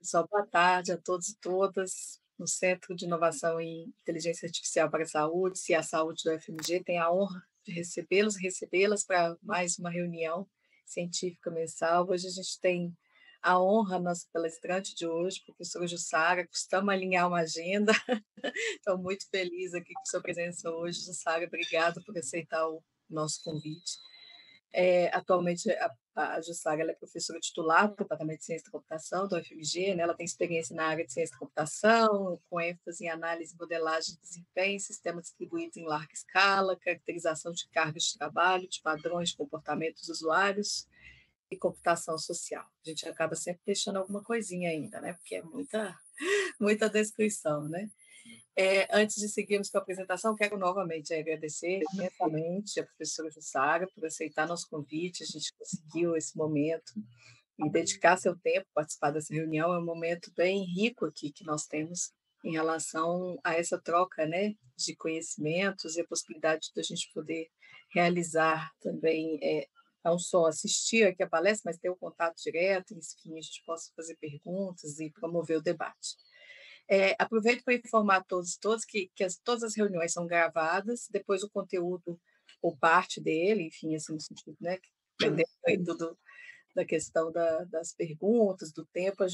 Pessoal, boa tarde a todos e todas. No Centro de Inovação em Inteligência Artificial para a Saúde, e a Saúde do FMG, tem a honra de recebê-los e recebê-las para mais uma reunião científica mensal. Hoje a gente tem a honra, nossa palestrante de hoje, professora Jussara, costuma alinhar uma agenda. Estou muito feliz aqui com sua presença hoje, Jussara. Obrigada por aceitar o nosso convite. Atualmente, a Jussara ela é professora titular do Departamento de Ciência da Computação, do UFMG, né? Ela tem experiência na área de ciência da computação, com ênfase em análise e modelagem de desempenho, sistemas distribuídos em larga escala, caracterização de cargas de trabalho, de padrões de comportamento dos usuários e computação social. A gente acaba sempre deixando alguma coisinha ainda, né? Porque é muita descrição, né? Antes de seguirmos com a apresentação, quero novamente agradecer imensamente a professora Jussara por aceitar nosso convite. A gente conseguiu esse momento e dedicar seu tempo para participar dessa reunião. É um momento bem rico aqui que nós temos em relação a essa troca, né, de conhecimentos e a possibilidade de a gente poder realizar também, não só assistir aqui a palestra, mas ter o contato direto, enfim, a gente possa fazer perguntas e promover o debate. Aproveito para informar todos que todas as reuniões são gravadas, depois o conteúdo ou parte dele, enfim, assim, no sentido, né, dependendo aí da questão das perguntas, do tempo,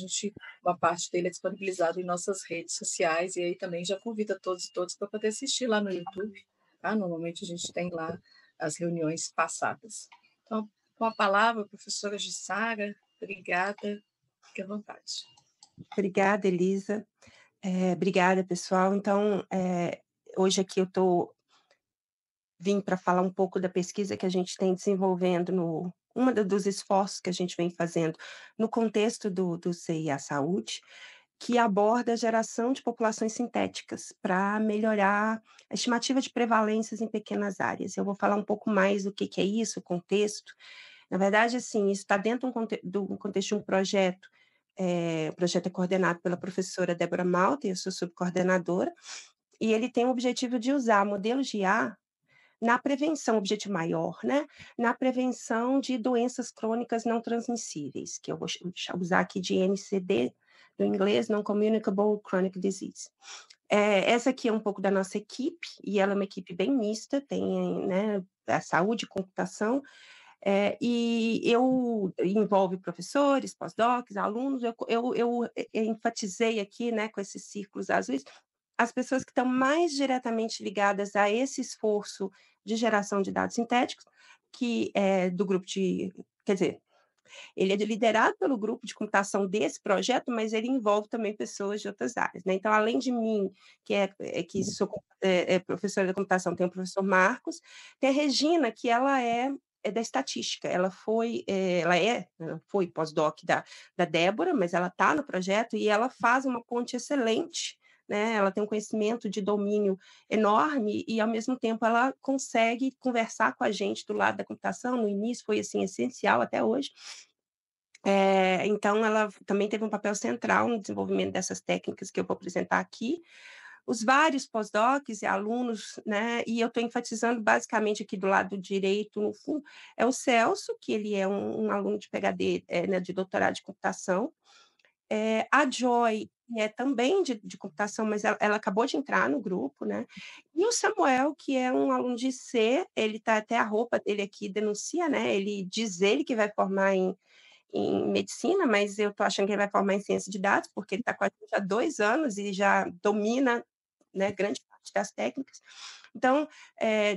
uma parte dele é disponibilizada em nossas redes sociais, e aí também já convido todos e todas para poder assistir lá no YouTube, tá? Normalmente a gente tem lá as reuniões passadas. Então, com a palavra, professora Jussara, obrigada, fique à vontade. Obrigada, Elisa. Obrigada, pessoal. Então, hoje aqui vim para falar um pouco da pesquisa que a gente tem desenvolvendo dos esforços que a gente vem fazendo no contexto do CIA Saúde, que aborda a geração de populações sintéticas para melhorar a estimativa de prevalências em pequenas áreas. Eu vou falar um pouco mais do que é isso, o contexto. Na verdade, assim, isso está dentro do contexto de um projeto. O projeto é coordenado pela professora Débora Malta, e eu sou subcoordenadora, e ele tem o objetivo de usar modelos de IA na prevenção, objetivo maior, né? Na prevenção de doenças crônicas não transmissíveis, que eu vou usar aqui de NCD, do inglês, Non-Communicable Chronic Disease. Essa aqui é um pouco da nossa equipe, e ela é uma equipe bem mista, tem, né, a saúde e computação, e envolve professores, pós-docs, alunos. Eu enfatizei aqui, né, com esses círculos azuis, as pessoas que estão mais diretamente ligadas a esse esforço de geração de dados sintéticos, que é do grupo quer dizer, ele é liderado pelo grupo de computação desse projeto, mas ele envolve também pessoas de outras áreas, né? Então, além de mim, que sou professora da computação, tem o professor Marcos, tem a Regina, que ela é da estatística. Ela foi pós-doc da Débora, mas ela está no projeto e ela faz uma ponte excelente, né? Ela tem um conhecimento de domínio enorme e, ao mesmo tempo, ela consegue conversar com a gente do lado da computação. No início foi, assim, essencial até hoje. Então, ela também teve um papel central no desenvolvimento dessas técnicas que eu vou apresentar aqui. Os vários pós-docs e alunos, né, e eu estou enfatizando basicamente aqui do lado direito, no fundo, é o Celso, que ele é um aluno de PhD, né, de doutorado de computação. A Joy é também de computação, mas ela acabou de entrar no grupo, né? E o Samuel, que é um aluno de C, ele tá até a roupa dele aqui denuncia, né? Ele diz que vai formar em medicina, mas eu estou achando que ele vai formar em ciência de dados, porque ele está com a gente há 2 anos e já domina, né, grande parte das técnicas. Então,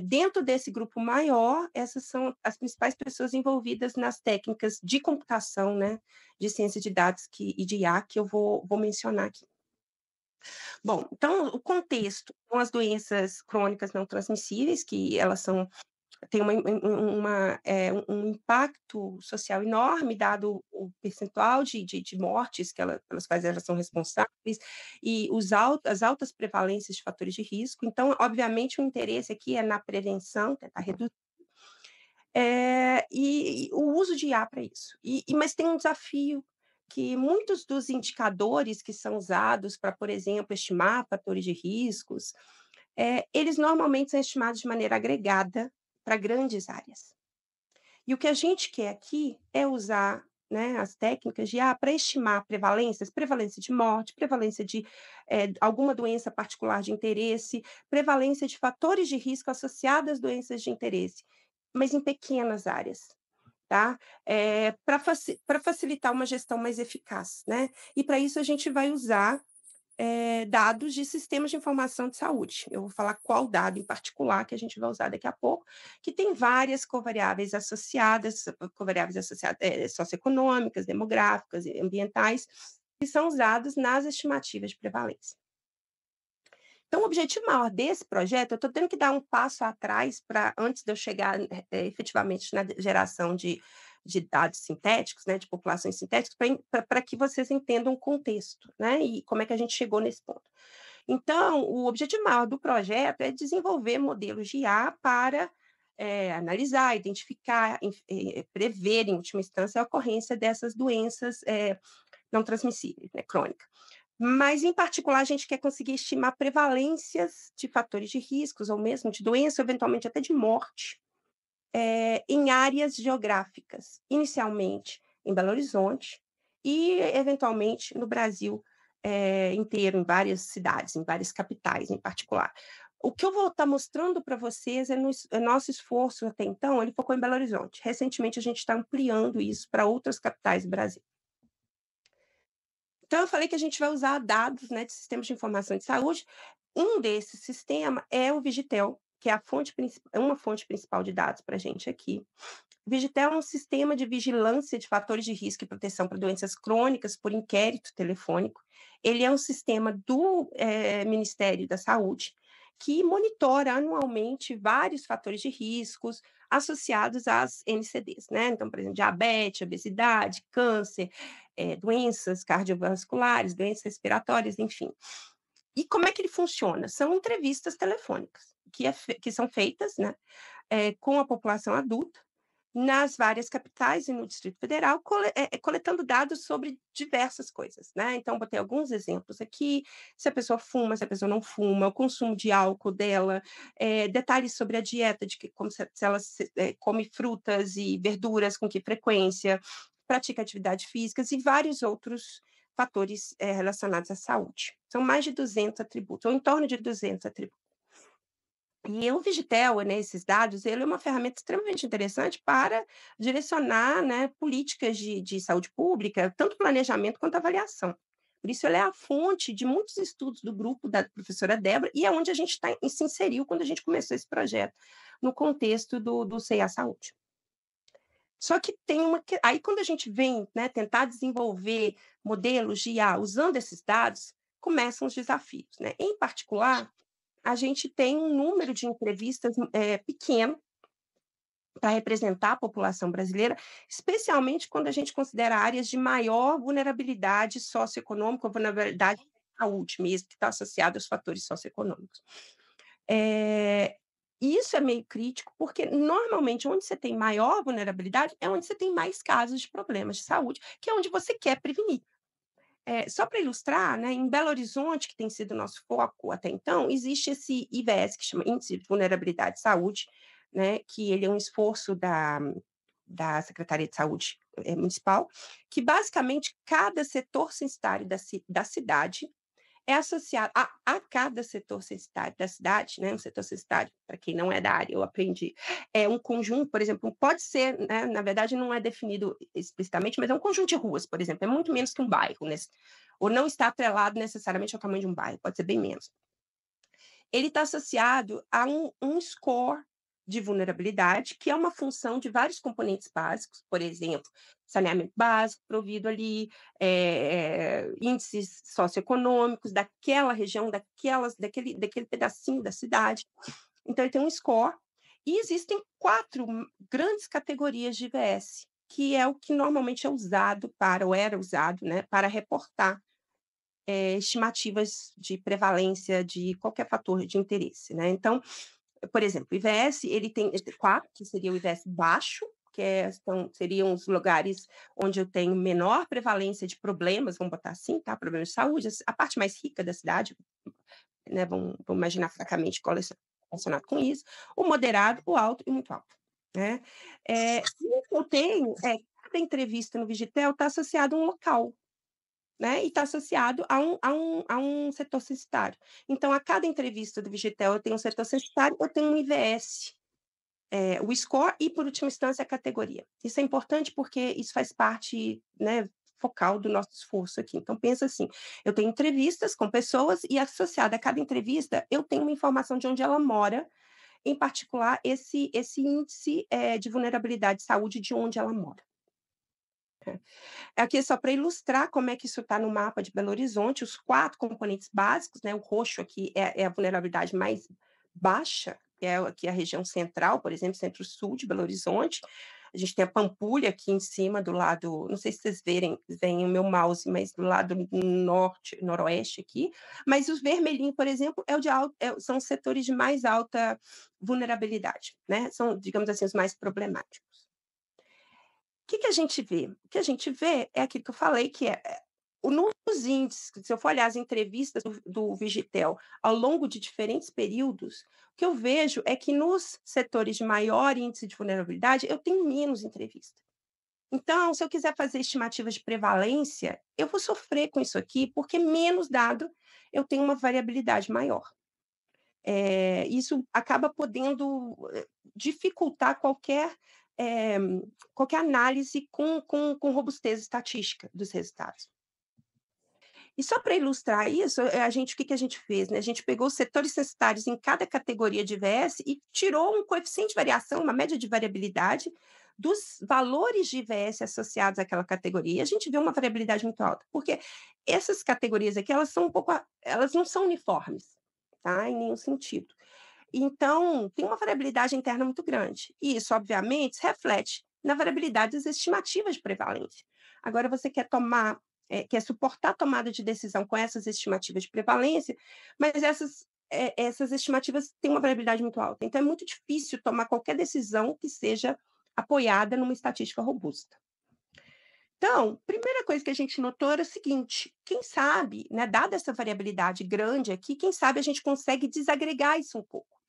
dentro desse grupo maior, essas são as principais pessoas envolvidas nas técnicas de computação, né, de ciência de dados e de IA, que eu vou mencionar aqui. Bom, então, o contexto são as doenças crônicas não transmissíveis, que elas têm um impacto social enorme, dado o percentual de mortes pelas quais elas são responsáveis, e as altas prevalências de fatores de risco. Então, obviamente, o interesse aqui é na prevenção, tentar reduzir, e o uso de IA para isso. Mas tem um desafio, que muitos dos indicadores que são usados para, por exemplo, estimar fatores de riscos, eles normalmente são estimados de maneira agregada para grandes áreas. E o que a gente quer aqui é usar né, as técnicas de IA para estimar prevalências, prevalência de morte, prevalência de alguma doença particular de interesse, prevalência de fatores de risco associados às doenças de interesse, mas em pequenas áreas, tá? Para facilitar uma gestão mais eficaz, né? E para isso a gente vai usar dados de sistemas de informação de saúde. Eu vou falar qual dado em particular que a gente vai usar daqui a pouco, que tem várias covariáveis associadas socioeconômicas, demográficas e ambientais, que são usados nas estimativas de prevalência. Então, o objetivo maior desse projeto, eu estou tendo que dar um passo atrás para antes de eu chegar efetivamente na geração de dados sintéticos, né, de populações sintéticas, para que vocês entendam o contexto, né, e como é que a gente chegou nesse ponto. Então, o objetivo maior do projeto é desenvolver modelos de IA para analisar, identificar, prever, em última instância, a ocorrência dessas doenças não transmissíveis, né, crônicas. Mas, em particular, a gente quer conseguir estimar prevalências de fatores de riscos, ou mesmo de doença, ou eventualmente até de morte, em áreas geográficas, inicialmente em Belo Horizonte e, eventualmente, no Brasil inteiro, em várias cidades, em várias capitais em particular. O que eu vou estar mostrando para vocês nosso esforço até então, ele focou em Belo Horizonte. Recentemente, a gente está ampliando isso para outras capitais do Brasil. Então, eu falei que a gente vai usar dados, né, de sistemas de informação de saúde. Um desses sistemas é o Vigitel, que é uma fonte principal de dados para a gente aqui. O Vigitel é um sistema de vigilância de fatores de risco e proteção para doenças crônicas por inquérito telefônico. Ele é um sistema do Ministério da Saúde, que monitora anualmente vários fatores de riscos associados às NCDs, né? Então, por exemplo, diabetes, obesidade, câncer, doenças cardiovasculares, doenças respiratórias, enfim. E como é que ele funciona? São entrevistas telefônicas que são feitas, né, com a população adulta, nas várias capitais e no Distrito Federal, coletando dados sobre diversas coisas, né? Então, botei alguns exemplos aqui: se a pessoa fuma, se a pessoa não fuma, o consumo de álcool dela, detalhes sobre a dieta, se ela come frutas e verduras, com que frequência, pratica atividade física e vários outros fatores relacionados à saúde. São mais de 200 atributos, ou em torno de 200 atributos. E o Vigitel, né, esses dados, ele é uma ferramenta extremamente interessante para direcionar, né, políticas de saúde pública, tanto planejamento quanto avaliação. Por isso, ela é a fonte de muitos estudos do grupo da professora Débora, e é onde a gente se inseriu quando a gente começou esse projeto, no contexto do CEA Saúde. Só que tem aí quando a gente vem, né, tentar desenvolver modelos de IA usando esses dados, começam os desafios, né? Em particular, a gente tem um número de entrevistas pequeno para representar a população brasileira, especialmente quando a gente considera áreas de maior vulnerabilidade socioeconômica, ou vulnerabilidade à saúde mesmo, que está associada aos fatores socioeconômicos. Isso é meio crítico, porque normalmente onde você tem maior vulnerabilidade é onde você tem mais casos de problemas de saúde, que é onde você quer prevenir. Só para ilustrar, né, em Belo Horizonte, que tem sido o nosso foco até então, existe esse IVS, que chama Índice de Vulnerabilidade de Saúde, né, que ele é um esforço da Secretaria de Saúde Municipal, que basicamente cada setor censitário da cidade é associado a cada setor censitário da cidade, né, um setor censitário, para quem não é da área, eu aprendi, é um conjunto, por exemplo, pode ser, né, na verdade não é definido explicitamente, mas é um conjunto de ruas, por exemplo, é muito menos que um bairro, né, ou não está atrelado necessariamente ao tamanho de um bairro, pode ser bem menos. Ele está associado a um score de vulnerabilidade, que é uma função de vários componentes básicos, por exemplo, saneamento básico provido ali, índices socioeconômicos daquela região, daquele pedacinho da cidade. Então, ele tem um score, e existem 4 grandes categorias de IVS, que é o que normalmente é usado ou era usado, né, para reportar estimativas de prevalência de qualquer fator de interesse, né? Então, por exemplo, o IVS, ele tem 4, que seria o IVS baixo, que seriam os lugares onde eu tenho menor prevalência de problemas, vamos botar assim, tá? Problemas de saúde, a parte mais rica da cidade, né? Vamos imaginar fracamente relacionado com isso. O moderado, o alto e muito alto, né? E eu tenho cada entrevista no Vigitel está associado a um local, né? E está associado a um setor censitário. Então, a cada entrevista do Vigitel, eu tenho um setor censitário, eu tenho um IVS, o score e, por última instância, a categoria. Isso é importante porque isso faz parte, né, focal do nosso esforço aqui. Então, pensa assim, eu tenho entrevistas com pessoas e associada a cada entrevista, eu tenho uma informação de onde ela mora, em particular, esse índice de vulnerabilidade de saúde de onde ela mora. Aqui é só para ilustrar como é que isso está no mapa de Belo Horizonte, os 4 componentes básicos, né? O roxo aqui é a vulnerabilidade mais baixa, que é aqui a região central, por exemplo, centro-sul de Belo Horizonte. A gente tem a Pampulha aqui em cima, do lado, não sei se vocês veem o meu mouse, mas do lado norte, noroeste aqui. Mas os vermelhinhos, por exemplo, são os setores de mais alta vulnerabilidade, né? São, digamos assim, os mais problemáticos. O que a gente vê? O que a gente vê é aquilo que eu falei, que nos índices, se eu for olhar as entrevistas do Vigitel ao longo de diferentes períodos, o que eu vejo é que nos setores de maior índice de vulnerabilidade, eu tenho menos entrevista. Então, se eu quiser fazer estimativas de prevalência, eu vou sofrer com isso aqui, porque menos dado eu tenho uma variabilidade maior. Isso acaba podendo dificultar eh, qualquer análise com robustez estatística dos resultados. E só para ilustrar isso, o que a gente fez? Né? A gente pegou os setores censitários em cada categoria de IVS e tirou um coeficiente de variação, uma média de variabilidade dos valores de IVS associados àquela categoria. E a gente vê uma variabilidade muito alta, porque essas categorias aqui, elas não são uniformes, tá? Em nenhum sentido. Então, tem uma variabilidade interna muito grande. E isso, obviamente, se reflete na variabilidade das estimativas de prevalência. Agora, você quer suportar a tomada de decisão com essas estimativas de prevalência, mas essas estimativas têm uma variabilidade muito alta. Então, é muito difícil tomar qualquer decisão que seja apoiada numa estatística robusta. Então, primeira coisa que a gente notou era o seguinte: quem sabe, né, dada essa variabilidade grande aqui, quem sabe a gente consegue desagregar isso um pouco.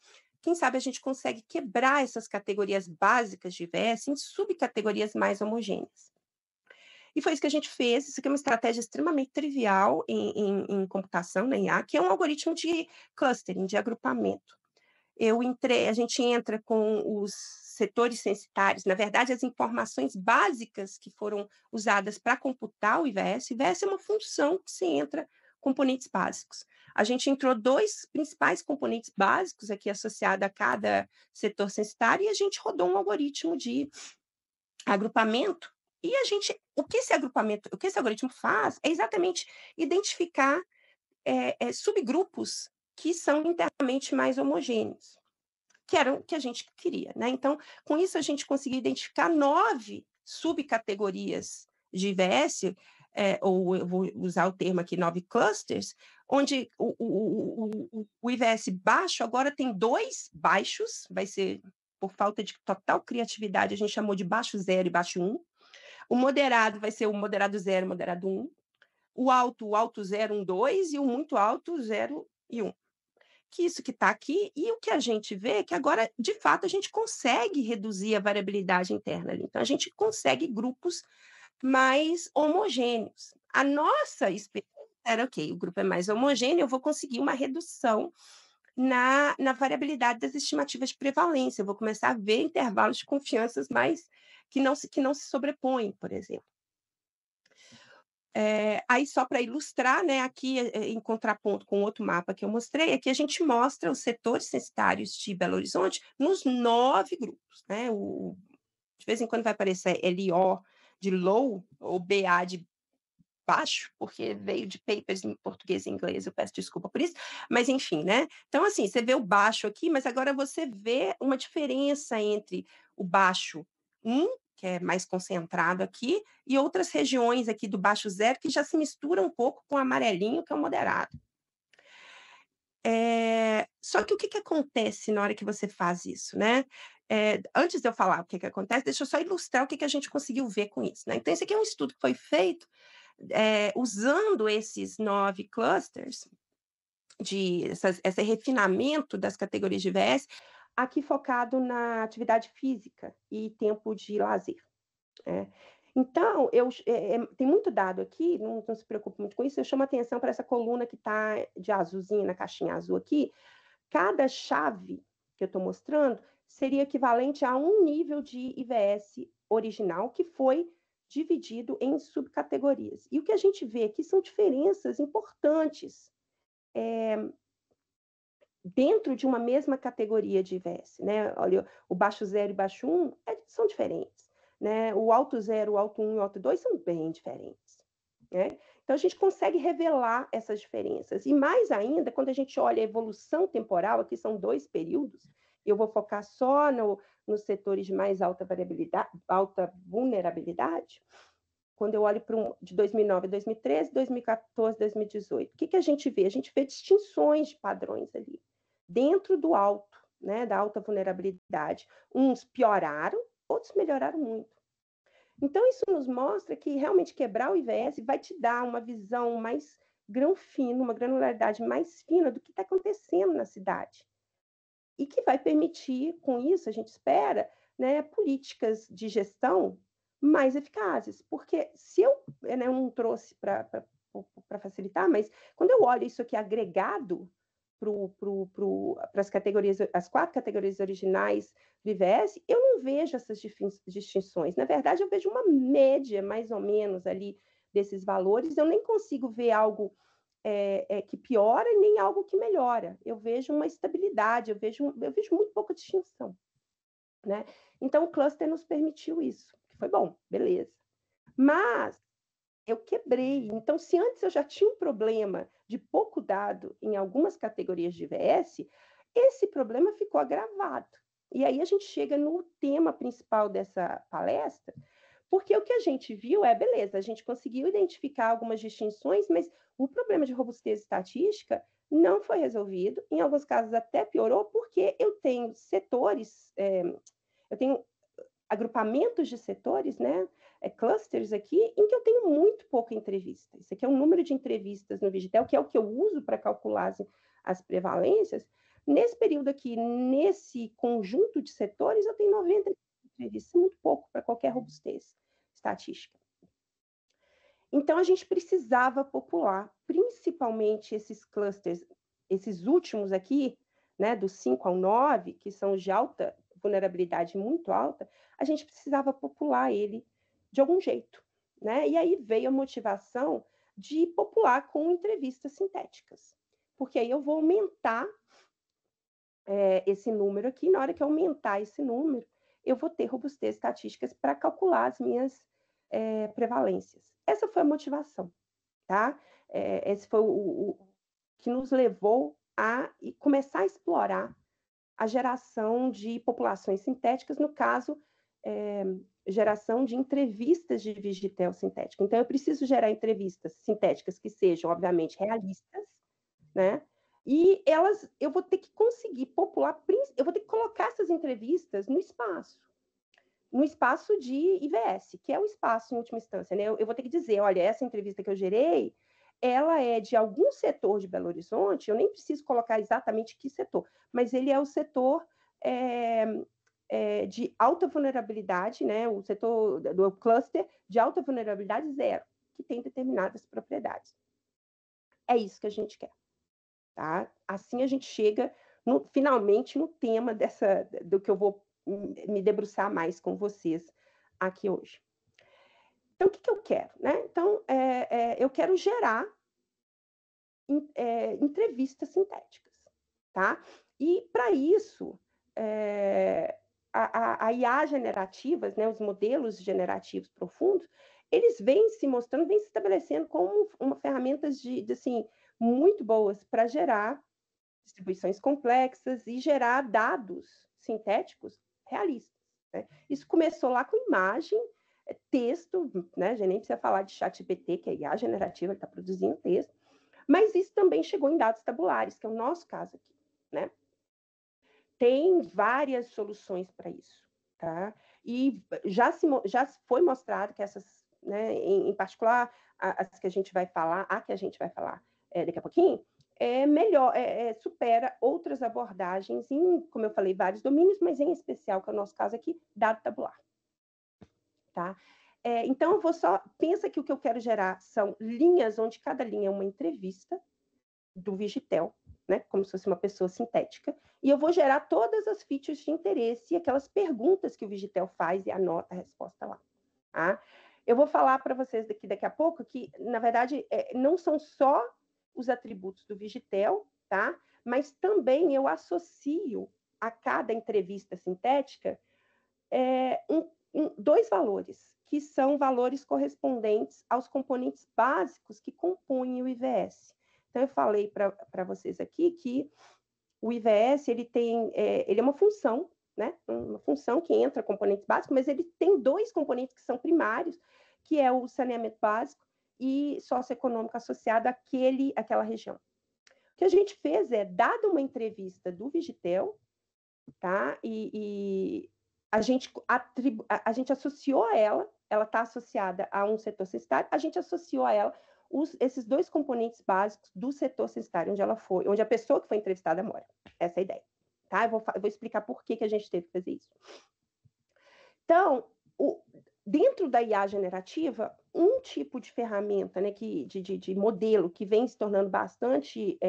Quem sabe a gente consegue quebrar essas categorias básicas de IVS em subcategorias mais homogêneas. E foi isso que a gente fez. Isso aqui é uma estratégia extremamente trivial em computação, na IA, que é um algoritmo de clustering, de agrupamento. A gente entra com os setores censitários, na verdade, as informações básicas que foram usadas para computar o IVS. O IVS é uma função que se entra componentes básicos. A gente entrou 2 principais componentes básicos aqui associados a cada setor censitário e a gente rodou um algoritmo de agrupamento. E o que esse algoritmo faz é exatamente identificar subgrupos que são internamente mais homogêneos, que era o que a gente queria, né? Então, com isso, a gente conseguiu identificar 9 subcategorias de IVS, ou eu vou usar o termo aqui, 9 clusters, onde o IVS baixo agora tem 2 baixos, vai ser, por falta de total criatividade, a gente chamou de baixo 0 e baixo 1. O moderado vai ser o moderado 0 e moderado 1. O alto 0, 1, 2, e o muito alto 0 e 1. Que isso que está aqui, e o que a gente vê é que agora, de fato, a gente consegue reduzir a variabilidade interna ali. Então, a gente consegue grupos mais homogêneos. A nossa experiência era, ok, o grupo é mais homogêneo, eu vou conseguir uma redução na variabilidade das estimativas de prevalência, eu vou começar a ver intervalos de confianças mais que não se sobrepõem, por exemplo. Aí, só para ilustrar, né, aqui em contraponto com outro mapa que eu mostrei, aqui a gente mostra os setores censitários de Belo Horizonte nos 9 grupos. Né? De vez em quando vai aparecer LO de low ou BA de baixo, porque veio de papers em português e inglês, eu peço desculpa por isso, mas enfim, né? Então, assim, você vê o baixo aqui, mas agora você vê uma diferença entre o baixo 1, que é mais concentrado aqui, e outras regiões aqui do baixo 0, que já se misturam um pouco com o amarelinho, que é o moderado. Só que o que acontece na hora que você faz isso, né? Antes de eu falar o que acontece, deixa eu só ilustrar o que a gente conseguiu ver com isso. Né? Então, esse aqui é um estudo que foi feito usando esses 9 clusters, esse refinamento das categorias de IVS, aqui focado na atividade física e tempo de lazer. Então, tem muito dado aqui, não se preocupe muito com isso, eu chamo a atenção para essa coluna que está de azulzinho, na caixinha azul aqui. Cada chave que eu estou mostrando seria equivalente a um nível de IVS original que foi dividido em subcategorias. E o que a gente vê aqui são diferenças importantes dentro de uma mesma categoria de IVS, né? Olha, o baixo 0 e baixo 1 são diferentes, né? O alto 0, o alto 1 e o alto 2 são bem diferentes, né? Então, a gente consegue revelar essas diferenças. E mais ainda, quando a gente olha a evolução temporal, aqui são 2 períodos, eu vou focar só nos setores de mais alta vulnerabilidade, quando eu olho de 2009 a 2013, 2014, 2018. O que a gente vê? A gente vê distinções de padrões ali, dentro do alto, né, da alta vulnerabilidade. Uns pioraram, outros melhoraram muito. Então, isso nos mostra que realmente quebrar o IVS vai te dar uma visão mais grão fino, uma granularidade mais fina do que está acontecendo na cidade. E que vai permitir, com isso, a gente espera, né, políticas de gestão mais eficazes. Porque se eu, né, eu não trouxe para facilitar, mas quando eu olho isso aqui agregado para as categorias, as 4 categorias originais do IVS, eu não vejo essas distinções. Na verdade, eu vejo uma média, mais ou menos, ali desses valores. Eu nem consigo ver algo que piora e nem algo que melhora. Eu vejo uma estabilidade, eu vejo muito pouca distinção, né? Então, o cluster nos permitiu isso, que foi bom, beleza. Mas eu quebrei. Então, se antes eu já tinha um problema de pouco dado em algumas categorias de IVS, esse problema ficou agravado. E aí a gente chega no tema principal dessa palestra, porque o que a gente viu beleza, a gente conseguiu identificar algumas distinções, mas o problema de robustez estatística não foi resolvido, em alguns casos até piorou, porque eu tenho setores, eu tenho agrupamentos de setores, né, clusters aqui, em que eu tenho muito pouca entrevista. Isso aqui é um número de entrevistas no Vigitel, que é o que eu uso para calcular as prevalências. Nesse período aqui, nesse conjunto de setores, eu tenho 90 entrevistas, muito pouco para qualquer robustez estatística. Então, a gente precisava popular, principalmente esses clusters, esses últimos aqui, né, do 5 ao 9, que são de alta vulnerabilidade muito alta, a gente precisava popular ele de algum jeito, né? E aí veio a motivação de popular com entrevistas sintéticas, porque aí eu vou aumentar esse número aqui, na hora que eu aumentar esse número, eu vou ter robustez estatísticas para calcular as minhas prevalências. Essa foi a motivação, tá? Esse foi o que nos levou a começar a explorar a geração de populações sintéticas, no caso, geração de entrevistas de Vigitel sintética. Então, eu preciso gerar entrevistas sintéticas que sejam, obviamente, realistas, né? E eu vou ter que conseguir popular, eu vou ter que colocar essas entrevistas no espaço de IVS, que é o espaço em última instância, né? Eu vou ter que dizer, olha, essa entrevista que eu gerei, ela é de algum setor de Belo Horizonte, eu nem preciso colocar exatamente que setor, mas ele é o setor de alta vulnerabilidade, né? O setor do cluster de alta vulnerabilidade 0, que tem determinadas propriedades. É isso que a gente quer, tá? Assim a gente chega finalmente no tema do que eu vou me debruçar mais com vocês aqui hoje. Então, o que eu quero? Né? Então, eu quero gerar entrevistas sintéticas, tá? E, para isso, a IA generativas, né, os modelos generativos profundos, eles vêm se mostrando, vêm se estabelecendo como uma ferramentas assim, muito boas para gerar distribuições complexas e gerar dados sintéticos realistas. Né? Isso começou lá com imagem, texto, né? Já nem precisa falar de ChatGPT, que é IA generativa, ele está produzindo texto, mas isso também chegou em dados tabulares, que é o nosso caso aqui. Né? Tem várias soluções para isso. Tá? E já foi mostrado que essas, né, em particular, as que a gente vai falar, daqui a pouquinho, melhor, supera outras abordagens em, como eu falei, vários domínios, mas em especial, que é o nosso caso aqui, dado tabular. Tá? Então, eu vou só... Pensa que o que eu quero gerar são linhas, onde cada linha é uma entrevista do Vigitel, né? Como se fosse uma pessoa sintética, e eu vou gerar todas as features de interesse e aquelas perguntas que o Vigitel faz e anota a resposta lá. Tá? Eu vou falar para vocês daqui a pouco que, na verdade, não são só os atributos do Vigitel, tá? Mas também eu associo a cada entrevista sintética dois valores, que são valores correspondentes aos componentes básicos que compõem o IVS. Então, eu falei para vocês aqui que o IVS ele é uma função, né? Uma função que entra componentes básicos, mas ele tem dois componentes que são primários, que é o saneamento básico e socioeconômico associado àquela região. O que a gente fez dada uma entrevista do Vigitel, tá? E a gente associou a ela está associada a um setor censitário, a gente associou a ela esses dois componentes básicos do setor censitário, onde a pessoa que foi entrevistada mora. Essa é a ideia. Tá? Eu vou explicar por que a gente teve que fazer isso. Então, dentro da IA generativa, um tipo de ferramenta, né, de modelo que vem se tornando bastante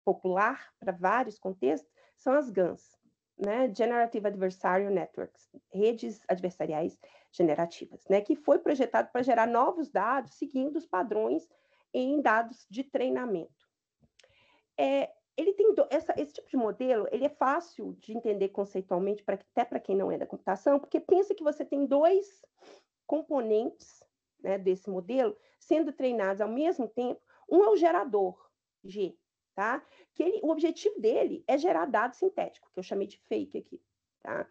popular para vários contextos, são as GANs, né? Generative Adversarial Networks, redes adversariais generativas, né? Que foi projetado para gerar novos dados seguindo os padrões em dados de treinamento. Ele tem esse tipo de modelo, ele é fácil de entender conceitualmente, até para quem não é da computação, porque pensa que você tem dois componentes, né, desse modelo sendo treinados ao mesmo tempo. Um é o gerador, G, tá? O objetivo dele é gerar dado sintético, que eu chamei de fake aqui, tá?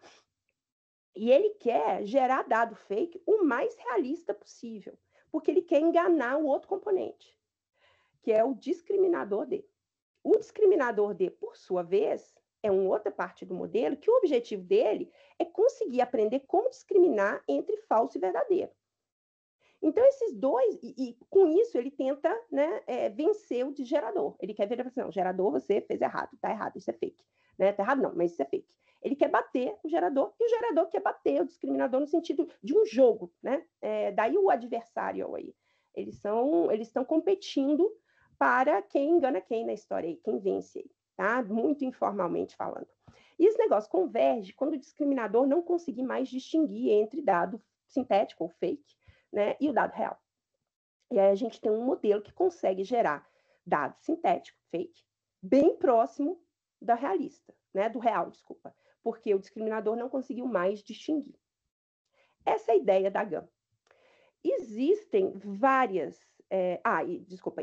E ele quer gerar dado fake o mais realista possível, porque ele quer enganar o outro componente, que é o discriminador D. O discriminador D, por sua vez, é uma outra parte do modelo que o objetivo dele é conseguir aprender como discriminar entre falso e verdadeiro. Então, esses dois, e com isso ele tenta, né, vencer o de gerador. Ele quer ver e falar assim, não, gerador, você fez errado, tá errado, isso é fake. Né? Tá errado não, mas isso é fake. Ele quer bater o gerador, e o gerador quer bater o discriminador no sentido de um jogo, né? Daí o adversário aí. Eles estão competindo para quem engana quem na história aí, quem vence aí, tá? Muito informalmente falando. E esse negócio converge quando o discriminador não conseguir mais distinguir entre dado sintético ou fake, né, e o dado real. E aí a gente tem um modelo que consegue gerar dado sintético, fake, bem próximo da realista, né, do real, desculpa, porque o discriminador não conseguiu mais distinguir. Essa é a ideia da GAN. Existem várias... desculpa,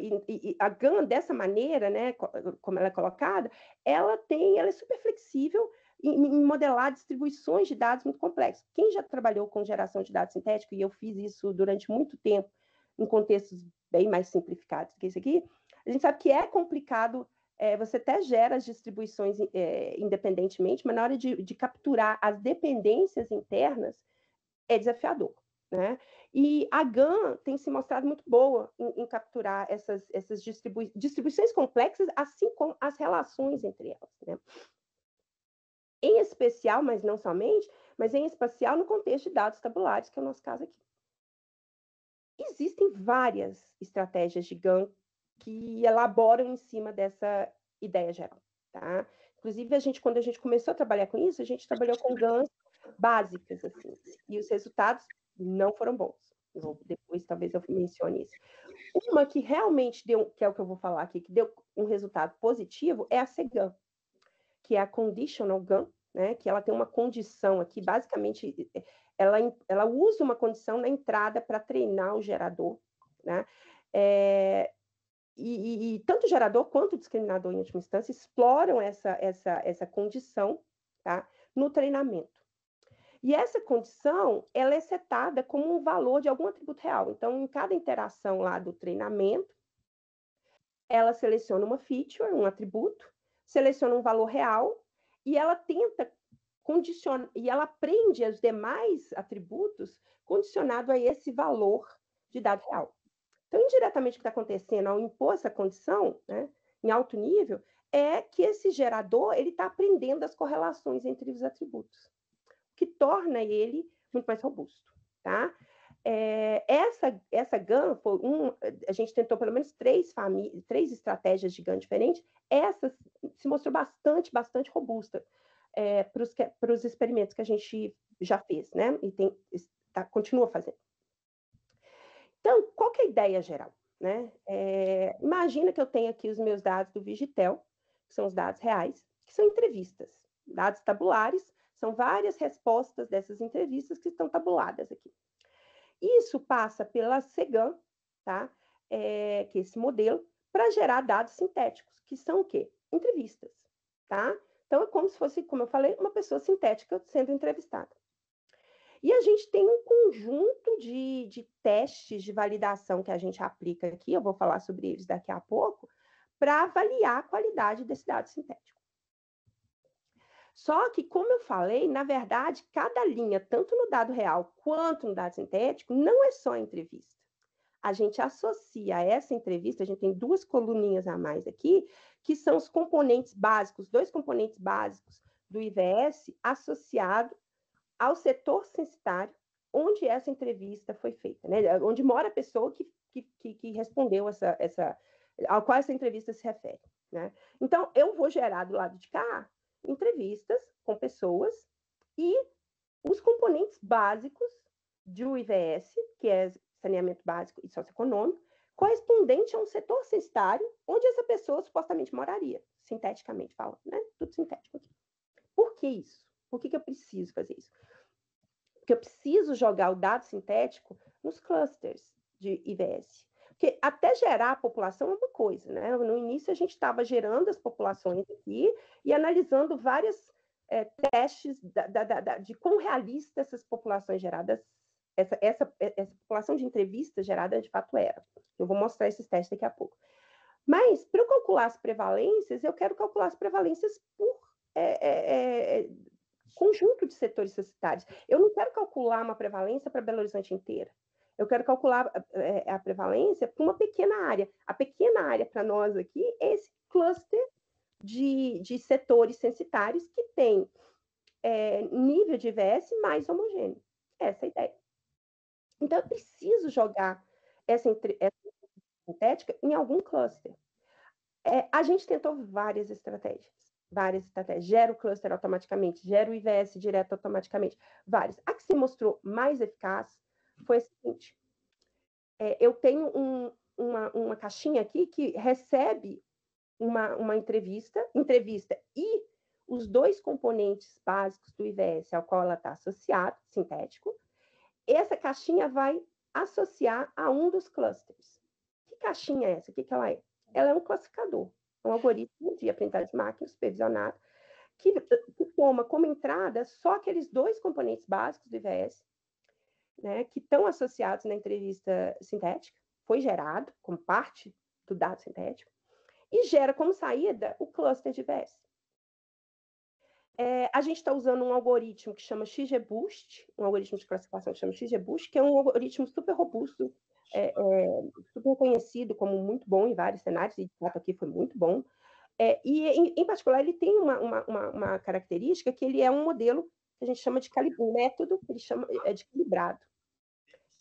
a GAN, dessa maneira, né, como ela é colocada, ela é super flexível em modelar distribuições de dados muito complexos. Quem já trabalhou com geração de dados sintético, e eu fiz isso durante muito tempo, em contextos bem mais simplificados que esse aqui, a gente sabe que é complicado, você até gera as distribuições independentemente, mas na hora de capturar as dependências internas, é desafiador. Né? E a GAN tem se mostrado muito boa em capturar essas distribuições complexas, assim como as relações entre elas. Né? Em especial, mas não somente, mas em especial no contexto de dados tabulares, que é o nosso caso aqui. Existem várias estratégias de GAN que elaboram em cima dessa ideia geral. Tá? Inclusive, quando a gente começou a trabalhar com isso, a gente trabalhou com GANs básicas, assim, e os resultados não foram bons. Depois, talvez, eu mencione isso. Uma que realmente deu, que é o que eu vou falar aqui, que deu um resultado positivo, é a CGAN, que é a Conditional GAN, né, que ela tem uma condição aqui, basicamente, ela usa uma condição na entrada para treinar o gerador, né? E tanto o gerador quanto o discriminador, em última instância, exploram essa condição, tá, no treinamento. E essa condição, ela é setada como um valor de algum atributo real. Então, em cada interação lá do treinamento, ela seleciona uma feature, um atributo, seleciona um valor real, e ela tenta condicionar, e ela aprende os demais atributos condicionado a esse valor de dado real. Então, indiretamente, o que está acontecendo ao impor essa condição, né, em alto nível, é que esse gerador ele está aprendendo as correlações entre os atributos, que torna ele muito mais robusto. tá? Essa GAN foi a gente tentou pelo menos três estratégias de GAN diferentes. Essa se mostrou bastante robusta para os experimentos que a gente já fez, né? E continua fazendo. Então, qual que é a ideia geral? Né? Imagina que eu tenho aqui os meus dados do Vigitel, que são os dados reais, que são entrevistas, dados tabulares, são várias respostas dessas entrevistas que estão tabuladas aqui. Isso passa pela CGAN, tá? Que é esse modelo, para gerar dados sintéticos, que são o quê? Entrevistas, tá? Então, é como se fosse, como eu falei, uma pessoa sintética sendo entrevistada. E a gente tem um conjunto de testes de validação que a gente aplica aqui, eu vou falar sobre eles daqui a pouco, para avaliar a qualidade desse dado sintético. Só que, como eu falei, na verdade, cada linha, tanto no dado real quanto no dado sintético, não é só entrevista. A gente associa a essa entrevista, a gente tem duas coluninhas a mais aqui, que são os componentes básicos, dois componentes básicos do IVS associado ao setor censitário, onde essa entrevista foi feita, né? Onde mora a pessoa que respondeu ao qual essa entrevista se refere. Né? Então, eu vou gerar do lado de cá entrevistas com pessoas e os componentes básicos do IVS, que é saneamento básico e socioeconômico, correspondente a um setor censitário onde essa pessoa supostamente moraria, sinteticamente falando, né? Tudo sintético aqui. Por que isso? Por que eu preciso fazer isso? Porque eu preciso jogar o dado sintético nos clusters de IVS. Porque até gerar a população é uma coisa, né? No início, a gente estava gerando as populações aqui e analisando vários testes de quão realista essas populações geradas, essa população de entrevistas gerada de fato era. Eu vou mostrar esses testes daqui a pouco. Mas, para eu calcular as prevalências, eu quero calcular as prevalências por conjunto de setores censitários. Eu não quero calcular uma prevalência para Belo Horizonte inteira. Eu quero calcular a prevalência para uma pequena área. A pequena área para nós aqui é esse cluster de setores censitários que tem nível de IVS mais homogêneo. Essa é a ideia. Então, eu preciso jogar essa sintética em algum cluster. A gente tentou várias estratégias. Gera o cluster automaticamente, gera o IVS direto automaticamente, várias. A que se mostrou mais eficaz foi a seguinte: eu tenho uma caixinha aqui que recebe uma entrevista e os dois componentes básicos do IVS ao qual ela está associada, sintético. Essa caixinha vai associar a um dos clusters. Que caixinha é essa? O que ela é? Ela é um classificador, um algoritmo de aprendizagem de máquina supervisionado, que toma como entrada só aqueles dois componentes básicos do IVS, né, que estão associados na entrevista sintética, foi gerado como parte do dado sintético, e gera como saída o cluster de IVS. A gente está usando um algoritmo que chama XGBoost, um algoritmo de classificação que chama XGBoost, que é um algoritmo super robusto, super conhecido como muito bom em vários cenários, e de fato aqui foi muito bom. E, em particular, ele tem uma característica que ele é um modelo que a gente chama de um método que ele chama de calibrado.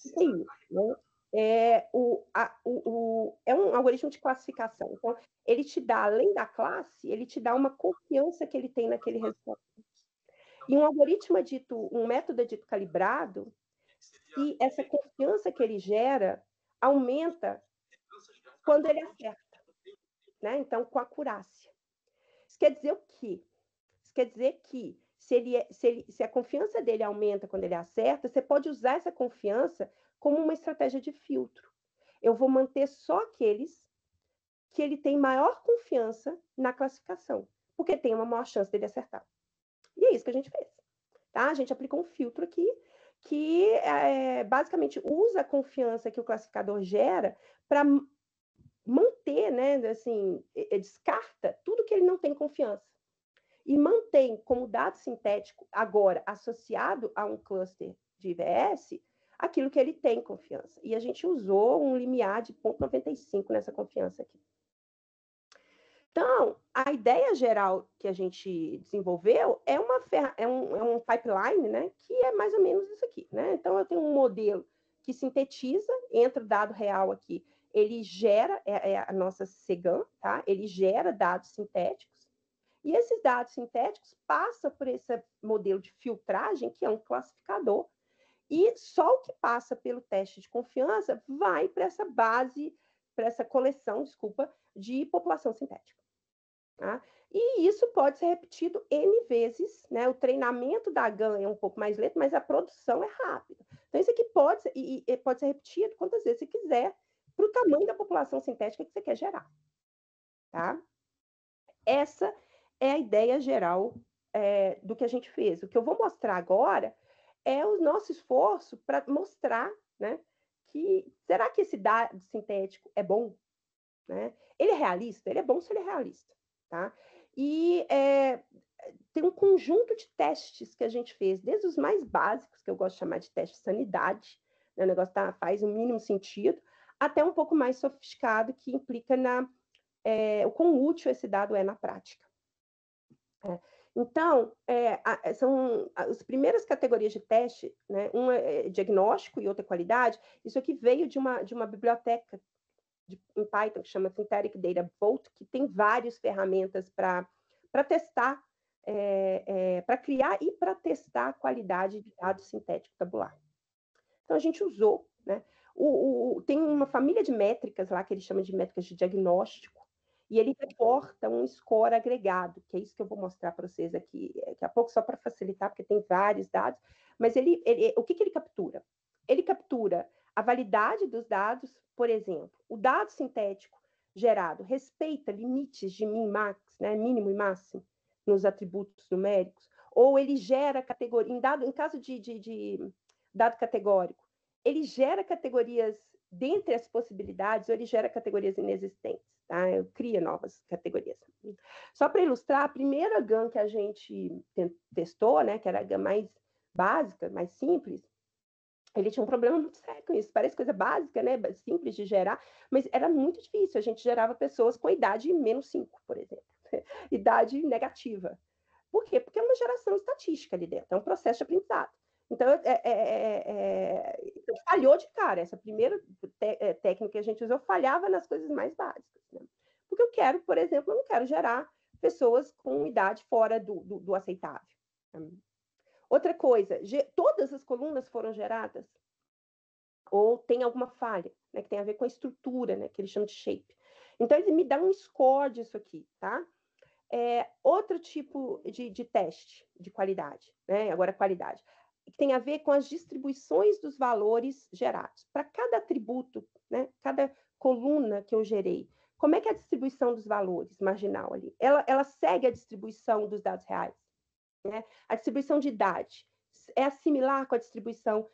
O que é isso? Né? É um algoritmo de classificação. Então, ele te dá, além da classe, ele te dá uma confiança que ele tem naquele resultado. E um método dito calibrado, e essa confiança que ele gera aumenta quando ele acerta. Né? Então, com acurácia. Isso quer dizer o quê? Isso quer dizer que se a confiança dele aumenta quando ele acerta, você pode usar essa confiança como uma estratégia de filtro. Eu vou manter só aqueles que ele tem maior confiança na classificação, porque tem uma maior chance dele acertar. E é isso que a gente fez. Tá? A gente aplicou um filtro aqui que basicamente usa a confiança que o classificador gera para manter, né, assim, descarta tudo que ele não tem confiança. E mantém como dado sintético, agora associado a um cluster de IVS, aquilo que ele tem confiança. E a gente usou um limiar de 0,95 nessa confiança aqui. Então, a ideia geral que a gente desenvolveu é um pipeline, né, que é mais ou menos isso aqui, né? Então, eu tenho um modelo que sintetiza, entra o dado real aqui, ele gera, é a nossa CGAN, tá? Ele gera dados sintéticos, e esses dados sintéticos passam por esse modelo de filtragem, que é um classificador, e só o que passa pelo teste de confiança vai para essa base, para essa coleção, desculpa, de população sintética. Tá? E isso pode ser repetido N vezes, né? O treinamento da GAN é um pouco mais lento, mas a produção é rápida. Então, isso aqui pode ser repetido quantas vezes você quiser, para o tamanho da população sintética que você quer gerar. Tá? Essa é a ideia geral do que a gente fez. O que eu vou mostrar agora é o nosso esforço para mostrar, né, que será que esse dado sintético é bom? Né? Ele é realista? Ele é bom se ele é realista. Tá? E tem um conjunto de testes que a gente fez, desde os mais básicos, que eu gosto de chamar de teste de sanidade, né? O negócio faz o mínimo sentido, até um pouco mais sofisticado, que implica o quão útil esse dado é na prática. Então, são as primeiras categorias de teste, né? Uma é diagnóstico e outra é qualidade. Isso aqui veio de uma biblioteca em Python que chama Synthetic Data Vault, que tem várias ferramentas para testar, para criar e para testar a qualidade de dados sintético tabular. Então, a gente usou, né? Tem uma família de métricas lá, que ele chama de métricas de diagnóstico, e ele reporta um score agregado, que é isso que eu vou mostrar para vocês aqui, daqui a pouco, só para facilitar, porque tem vários dados, mas o que ele captura? Ele captura a validade dos dados, por exemplo, o dado sintético gerado respeita limites de min-max, né, mínimo e máximo, nos atributos numéricos, ou ele gera categoria, em caso de dado categórico, ele gera categorias dentre as possibilidades, ou ele gera categorias inexistentes, tá? Cria novas categorias. Só para ilustrar, a primeira GAN que a gente testou, né, que era a GAN mais básica, mais simples, ele tinha um problema muito sério com isso. Parece coisa básica, né, simples de gerar, mas era muito difícil. A gente gerava pessoas com idade -5, por exemplo, idade negativa. Por quê? Porque é uma geração estatística ali dentro, é um processo de aprendizado. Então, falhou de cara. Essa primeira técnica que a gente usou falhava nas coisas mais básicas. Né? Porque eu quero, por exemplo, eu não quero gerar pessoas com idade fora do aceitável. Outra coisa, todas as colunas foram geradas ou tem alguma falha, né, que tem a ver com a estrutura, né, que eles chamam de shape. Então, ele me dá um score disso aqui, tá? Outro tipo de teste de qualidade, né? Agora, qualidade, que tem a ver com as distribuições dos valores gerados. Para cada atributo, né? Cada coluna que eu gerei, como é que é a distribuição dos valores marginal ali? Ela segue a distribuição dos dados reais, né? A distribuição de idade é similar com a distribuição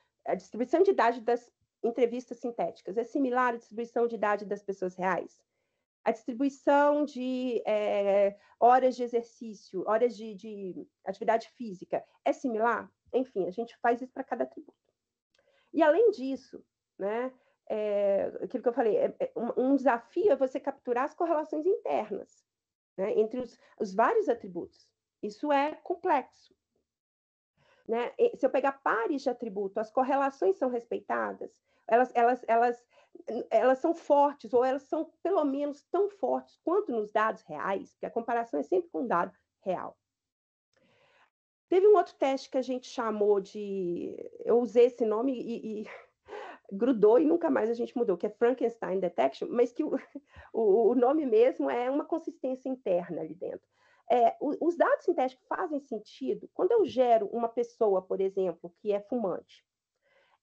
de idade das entrevistas sintéticas, é similar à distribuição de idade das pessoas reais? A distribuição de horas de exercício, horas de atividade física, é similar? Enfim, a gente faz isso para cada atributo. E, além disso, né, aquilo que eu falei, um desafio é você capturar as correlações internas, né, entre os vários atributos. Isso é complexo. Né? Se eu pegar pares de atributo, as correlações são respeitadas? Elas são fortes, ou elas são pelo menos tão fortes quanto nos dados reais, porque a comparação é sempre com um dado real. Teve um outro teste que a gente chamou de... Eu usei esse nome e grudou e nunca mais a gente mudou, que é Frankenstein Detection, mas que o nome mesmo é uma consistência interna ali dentro. Os dados sintéticos fazem sentido quando eu gero uma pessoa, por exemplo, que é fumante.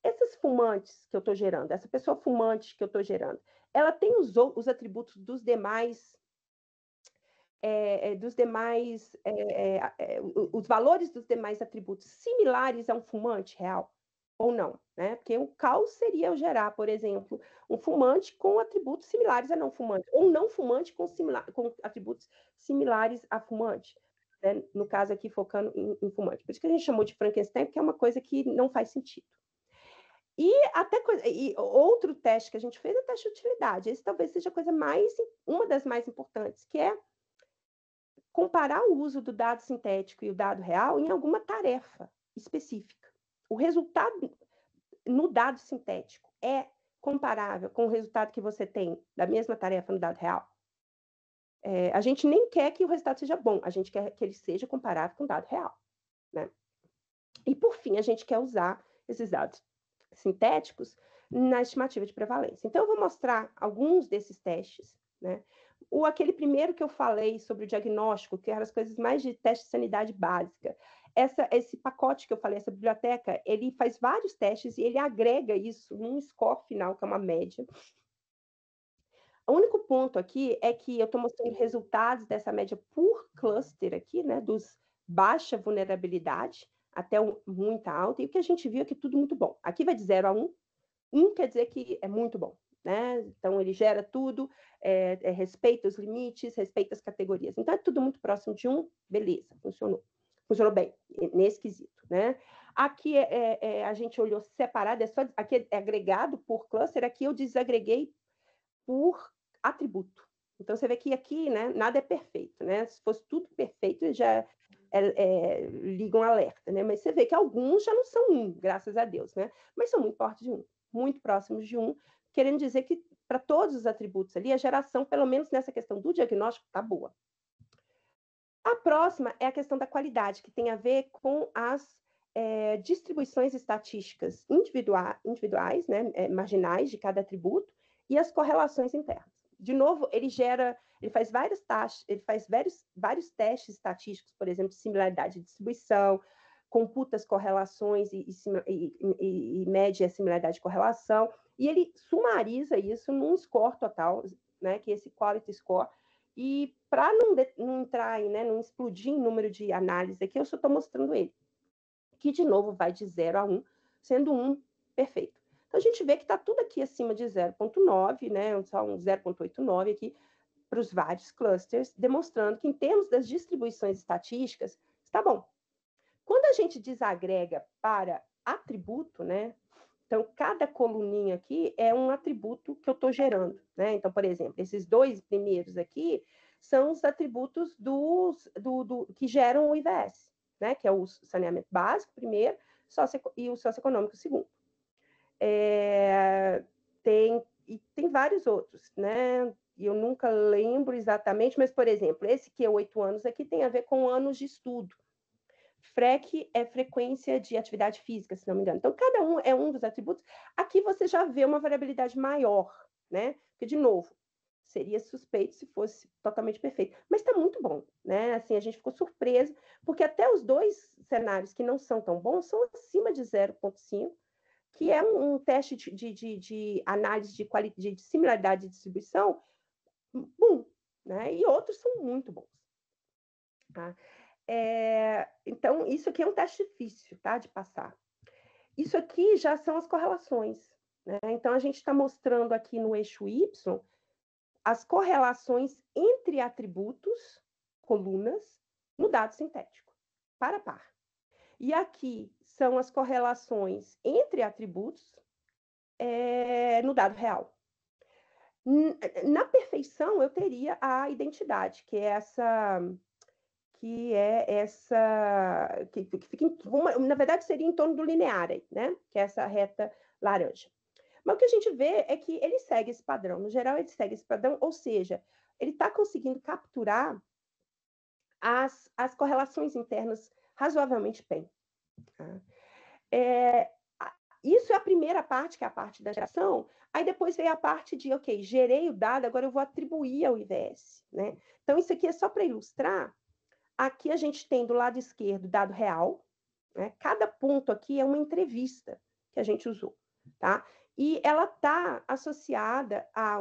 Esses fumantes que eu estou gerando, essa pessoa fumante que eu estou gerando, ela tem os atributos dos demais, os valores dos demais atributos similares a um fumante real ou não, né? Porque o caos seria eu gerar, por exemplo, um fumante com atributos similares a não fumante, ou um não fumante com atributos similares a fumante, né? No caso aqui, focando em fumante. Por isso que a gente chamou de Frankenstein, porque é uma coisa que não faz sentido. E outro teste que a gente fez é o teste de utilidade. Esse talvez seja uma das mais importantes, que é comparar o uso do dado sintético e o dado real em alguma tarefa específica. O resultado no dado sintético é comparável com o resultado que você tem da mesma tarefa no dado real? A gente nem quer que o resultado seja bom, a gente quer que ele seja comparável com o dado real, né? E, por fim, a gente quer usar esses dados sintéticos na estimativa de prevalência. Então, eu vou mostrar alguns desses testes, né? Aquele primeiro que eu falei sobre o diagnóstico, que eram as coisas mais de teste de sanidade básica. Esse pacote que eu falei, essa biblioteca, ele faz vários testes e ele agrega isso num score final, que é uma média. O único ponto aqui é que eu estou mostrando resultados dessa média por cluster aqui, né, dos baixa vulnerabilidade até muita alta, e o que a gente viu é que tudo muito bom. Aqui vai de 0 a 1, 1 quer dizer que é muito bom, né? Então, ele gera tudo, respeita os limites, respeita as categorias. Então, é tudo muito próximo de 1, beleza, funcionou. Funcionou bem, nesse quesito, né? Aqui a gente olhou separado, aqui é agregado por cluster, aqui eu desagreguei por atributo. Então, você vê que aqui, né, nada é perfeito, né? Se fosse tudo perfeito, já liga um alerta, né? Mas você vê que alguns já não são 1, graças a Deus, né? Mas são muito perto de 1, muito próximos de 1, querendo dizer que para todos os atributos ali, a geração, pelo menos nessa questão do diagnóstico, está boa. A próxima é a questão da qualidade, que tem a ver com as distribuições estatísticas individuais, né, marginais de cada atributo, e as correlações internas. De novo, ele faz vários testes estatísticos, por exemplo, de similaridade de distribuição, computa as correlações e mede a similaridade de correlação, e ele sumariza isso num score total, né, que é esse quality score. E para não entrar aí, né, não explodir em número de análise aqui, eu só estou mostrando ele, que de novo vai de 0 a 1, sendo 1 perfeito. Então, a gente vê que está tudo aqui acima de 0,9, né? Só um 0,89 aqui para os vários clusters, demonstrando que, em termos das distribuições estatísticas, está bom. Quando a gente desagrega para atributo, né? Então, cada coluninha aqui é um atributo que eu estou gerando, né? Então, por exemplo, esses 2 primeiros aqui são os atributos que geram o IVS, né? Que é o saneamento básico, primeiro, e o socioeconômico, segundo. Tem vários outros, né? E eu nunca lembro exatamente, mas, por exemplo, esse que é 8 anos aqui tem a ver com anos de estudo. FREC é frequência de atividade física, se não me engano. Então, cada um é um dos atributos. Aqui você já vê uma variabilidade maior, né? Porque, de novo, seria suspeito se fosse totalmente perfeito. Mas está muito bom, né? Assim, a gente ficou surpreso, porque até os 2 cenários que não são tão bons são acima de 0,5, que é um teste de análise de similaridade de distribuição bom, né? E outros são muito bons. Tá? Então, isso aqui é um teste difícil, tá? De passar. Isso aqui já são as correlações, né? Então, a gente está mostrando aqui no eixo Y as correlações entre atributos, colunas, no dado sintético, par a par. E aqui são as correlações entre atributos no dado real. Na perfeição, eu teria a identidade, que fica na verdade, seria em torno do linear, né? Que é essa reta laranja. Mas o que a gente vê é que ele segue esse padrão. No geral, ele segue esse padrão, ou seja, ele está conseguindo capturar as correlações internas razoavelmente bem. Tá? Isso é a primeira parte, que é a parte da geração. Aí depois vem a parte de, ok, gerei o dado, agora eu vou atribuir ao IVS, né? Então, isso aqui é só para ilustrar. Aqui a gente tem do lado esquerdo dado real, né? Cada ponto aqui é uma entrevista que a gente usou, tá? E ela está associada a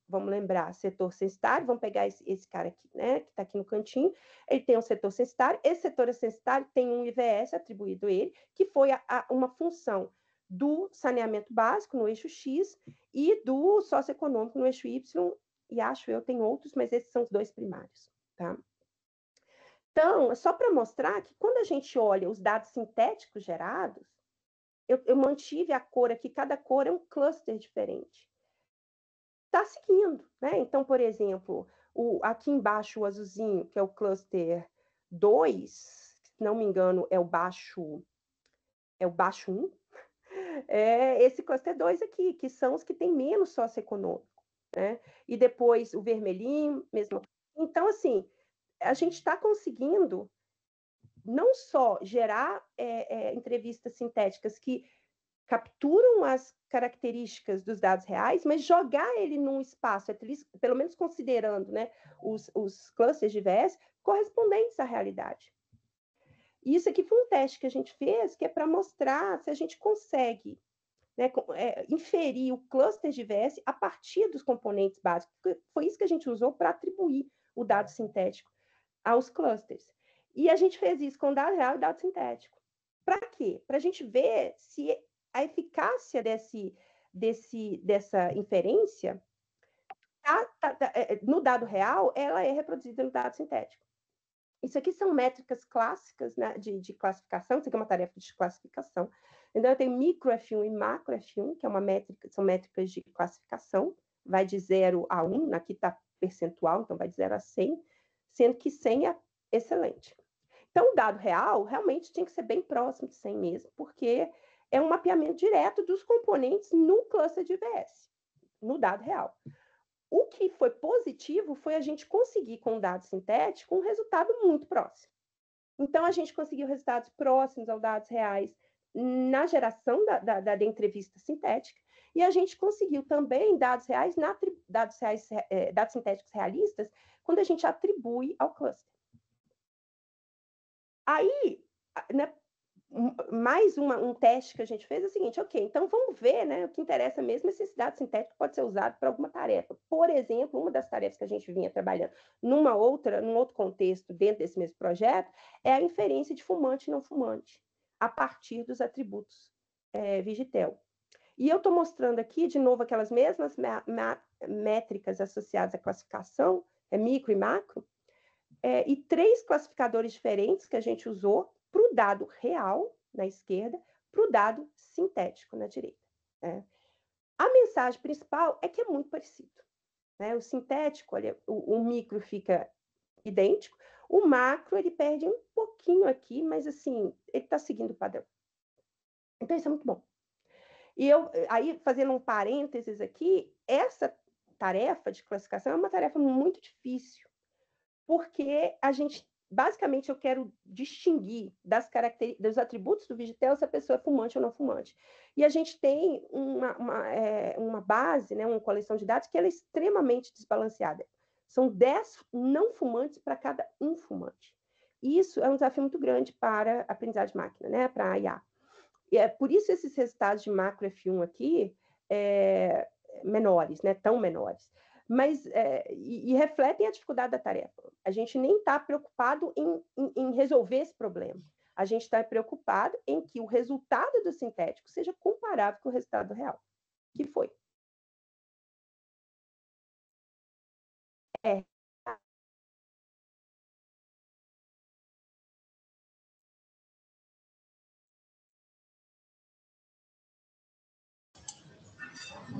vamos lembrar, setor censitário, vamos pegar esse cara aqui, né? Que está aqui no cantinho, ele tem um setor censitário, esse setor censitário tem um IVS atribuído a ele, que foi uma função do saneamento básico no eixo X e do socioeconômico no eixo Y, e acho eu tem outros, mas esses são os 2 primários, tá? Então, só para mostrar que quando a gente olha os dados sintéticos gerados, eu mantive a cor aqui, cada cor é um cluster diferente. Está seguindo, né? Então, por exemplo, Aqui embaixo, o azulzinho, que é o cluster 2, se não me engano, é o baixo 1, esse cluster 2 aqui, que são os que têm menos socioeconômico, né? E depois o vermelhinho, mesmo. Então, assim, a gente está conseguindo não só gerar entrevistas sintéticas que capturam as características dos dados reais, mas jogar ele num espaço, pelo menos considerando, né, os clusters de viés correspondentes à realidade. E isso aqui foi um teste que a gente fez, que é para mostrar se a gente consegue, né, inferir o cluster de viés a partir dos componentes básicos. Foi isso que a gente usou para atribuir o dado sintético aos clusters. E a gente fez isso com dado real e dado sintético. Para quê? Para a gente ver se a eficácia dessa inferência no dado real, ela é reproduzida no dado sintético. Isso aqui são métricas clássicas, né, de classificação, isso aqui é uma tarefa de classificação. Então, eu tenho micro F1 e macro F1, que são métricas de classificação, vai de 0 a 1, aqui está percentual, então vai de 0 a 100, sendo que 100 é excelente. Então, o dado real realmente tinha que ser bem próximo de 100 mesmo, porque é um mapeamento direto dos componentes no cluster de IVS, no dado real. O que foi positivo foi a gente conseguir, com o dado sintético, um resultado muito próximo. Então, a gente conseguiu resultados próximos aos dados reais na geração da entrevista sintética, e a gente conseguiu também dados sintéticos realistas quando a gente atribui ao cluster. Aí, né, mais um teste que a gente fez é o seguinte, ok, então vamos ver, né, o que interessa mesmo é se esse dado sintético pode ser usado para alguma tarefa. Por exemplo, uma das tarefas que a gente vinha trabalhando num outro contexto dentro desse mesmo projeto é a inferência de fumante e não fumante, a partir dos atributos Vigitel. E eu estou mostrando aqui, de novo, aquelas mesmas métricas associadas à classificação, micro e macro, e 3 classificadores diferentes que a gente usou para o dado real, na esquerda, para o dado sintético, na direita. Né? A mensagem principal é que é muito parecido. Né? O sintético, olha, o micro fica idêntico, o macro ele perde um pouquinho aqui, mas assim, ele está seguindo o padrão. Então, isso é muito bom. E aí, fazendo um parênteses aqui, essa tarefa de classificação é uma tarefa muito difícil, porque basicamente, eu quero distinguir dos atributos do Vigitel se a pessoa é fumante ou não fumante. E a gente tem uma base, né, uma coleção de dados que ela é extremamente desbalanceada. São 10 não fumantes para cada um fumante. Isso é um desafio muito grande para a aprendizagem de máquina, né, para a IA. E é por isso esses resultados de macro F1 aqui menores, né, tão menores. Mas e refletem a dificuldade da tarefa. A gente nem está preocupado em resolver esse problema. A gente está preocupado em que o resultado do sintético seja comparável com o resultado real, que foi.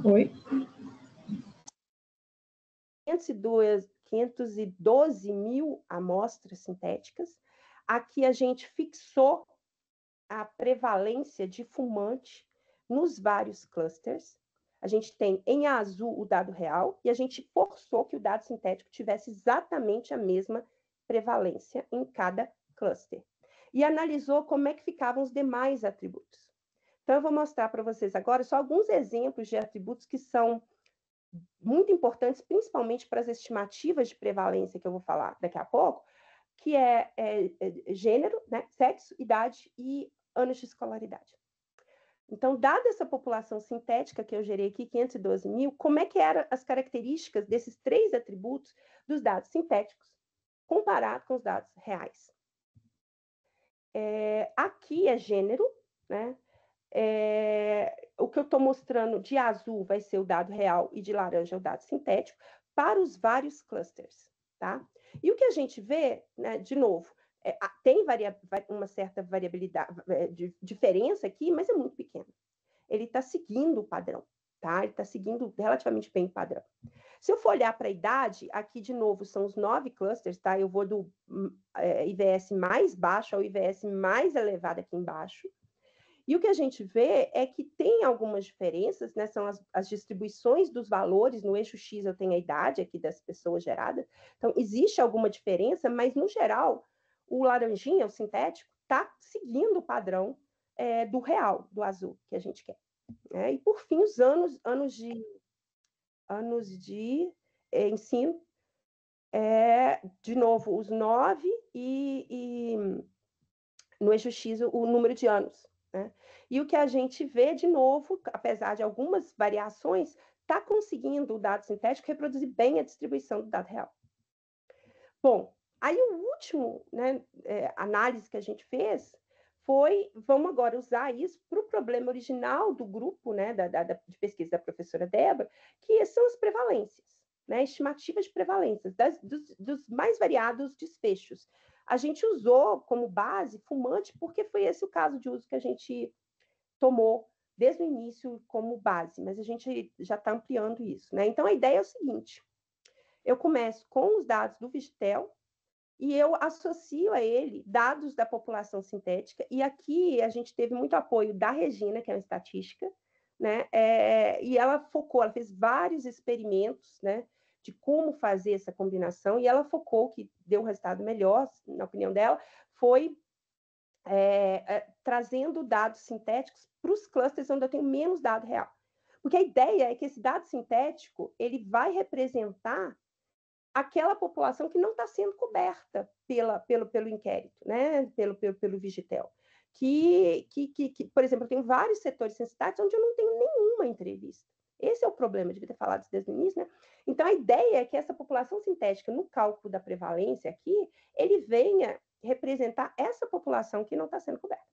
Oi? 512 mil amostras sintéticas. Aqui a gente fixou a prevalência de fumante nos vários clusters. A gente tem em azul o dado real e a gente forçou que o dado sintético tivesse exatamente a mesma prevalência em cada cluster. E analisou como é que ficavam os demais atributos. Então, eu vou mostrar para vocês agora só alguns exemplos de atributos que são muito importantes, principalmente para as estimativas de prevalência que eu vou falar daqui a pouco, que é gênero, né, sexo, idade e anos de escolaridade. Então, dada essa população sintética que eu gerei aqui, 512 mil, como é que eram as características desses 3 atributos dos dados sintéticos comparado com os dados reais? Aqui é gênero, né? O que eu estou mostrando de azul vai ser o dado real e de laranja é o dado sintético para os vários clusters, tá? E o que a gente vê, né, de novo, tem uma certa variabilidade, diferença aqui, mas é muito pequena. Ele está seguindo o padrão, tá? Ele está seguindo relativamente bem o padrão. Se eu for olhar para a idade, aqui de novo são os 9 clusters, tá? Eu vou do IVS mais baixo ao IVS mais elevado aqui embaixo. E o que a gente vê é que tem algumas diferenças, né? São as distribuições dos valores. No eixo X eu tenho a idade aqui das pessoas geradas. Então, existe alguma diferença, mas, no geral, o laranjinha, o sintético, está seguindo o padrão do real, do azul, que a gente quer. Né? E, por fim, os anos de ensino, de novo, os 9 e no eixo X o número de anos. Né? E o que a gente vê, de novo, apesar de algumas variações, está conseguindo o dado sintético reproduzir bem a distribuição do dado real. Bom, aí o último, né, análise que a gente fez foi, vamos agora usar isso para o problema original do grupo, né, de pesquisa da professora Débora, que são as prevalências, né, estimativas de prevalências dos mais variados desfechos. A gente usou como base fumante porque foi esse o caso de uso que a gente tomou desde o início como base, mas a gente já está ampliando isso, né? Então, a ideia é o seguinte, eu começo com os dados do Vigitel e eu associo a ele dados da população sintética, e aqui a gente teve muito apoio da Regina, que é uma estatística, né? E ela focou, ela fez vários experimentos, né, de como fazer essa combinação, e ela focou, que deu um resultado melhor, na opinião dela, foi trazendo dados sintéticos para os clusters onde eu tenho menos dado real. Porque a ideia é que esse dado sintético ele vai representar aquela população que não está sendo coberta pelo inquérito, né? pelo Vigitel. Por exemplo, eu tenho vários setores censitários onde eu não tenho nenhuma entrevista. Esse é o problema, eu devia ter falado isso desde o início, né? Então, a ideia é que essa população sintética, no cálculo da prevalência aqui, ele venha representar essa população que não está sendo coberta.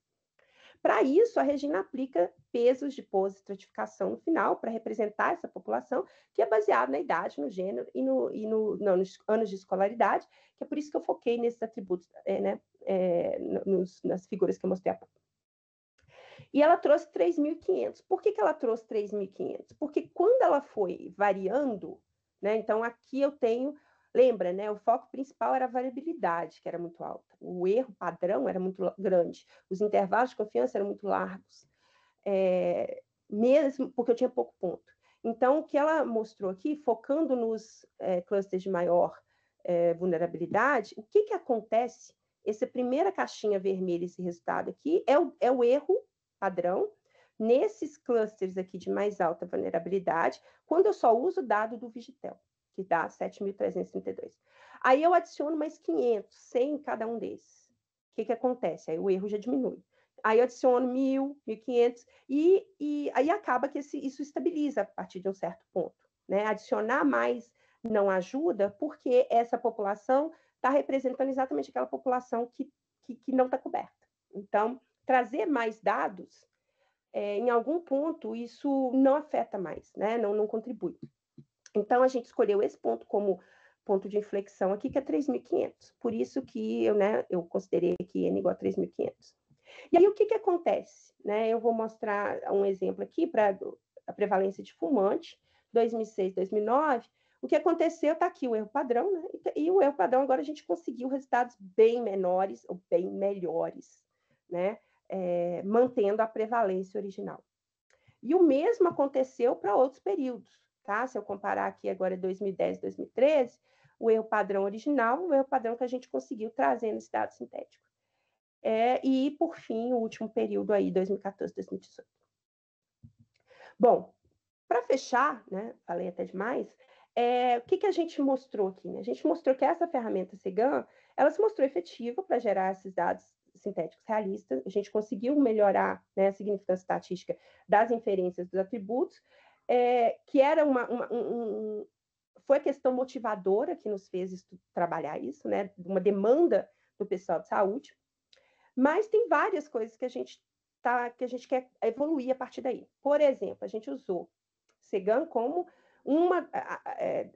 Para isso, a Regina aplica pesos de pós-estratificação no final, para representar essa população, que é baseada na idade, no gênero e nos anos de escolaridade, que é por isso que eu foquei nesses atributos, né, nas figuras que eu mostrei há pouco. E ela trouxe 3.500. Por que ela trouxe 3.500? Porque quando ela foi variando, né, então aqui eu tenho, lembra, né, o foco principal era a variabilidade, que era muito alta. O erro padrão era muito grande. Os intervalos de confiança eram muito largos. Mesmo porque eu tinha pouco ponto. Então, o que ela mostrou aqui, focando nos clusters de maior vulnerabilidade, o que acontece? Essa primeira caixinha vermelha, esse resultado aqui, é o erro padrão nesses clusters aqui de mais alta vulnerabilidade, quando eu só uso o dado do Vigitel, que dá 7.332. Aí eu adiciono mais 500, 100 em cada um desses. O que acontece? Aí o erro já diminui. Aí eu adiciono 1.000, 1.500, e aí acaba que isso estabiliza a partir de um certo ponto. Né? Adicionar mais não ajuda, porque essa população está representando exatamente aquela população que não está coberta. Então, trazer mais dados, em algum ponto, isso não afeta mais, né? não contribui. Então, a gente escolheu esse ponto como ponto de inflexão aqui, que é 3.500. Por isso que eu considerei que N igual a 3.500. E aí, o que acontece? Né? Eu vou mostrar um exemplo aqui para a prevalência de fumante, 2006, 2009. O que aconteceu está aqui, o erro padrão, né? E o erro padrão, agora a gente conseguiu resultados bem menores, ou bem melhores, né? Mantendo a prevalência original. E o mesmo aconteceu para outros períodos, tá? Se eu comparar aqui agora 2010, 2013, o erro padrão original, o erro padrão que a gente conseguiu trazer nesse dado sintético. E, por fim, o último período aí, 2014, 2018. Bom, para fechar, né, falei até demais, o que a gente mostrou aqui? Né? A gente mostrou que essa ferramenta CIGAM, ela se mostrou efetiva para gerar esses dados sintéticos realistas, a gente conseguiu melhorar, né, a significância estatística das inferências dos atributos, que era foi a questão motivadora que nos fez trabalhar isso, né, uma demanda do pessoal de saúde, mas tem várias coisas que a gente quer evoluir a partir daí. Por exemplo, a gente usou CGAN como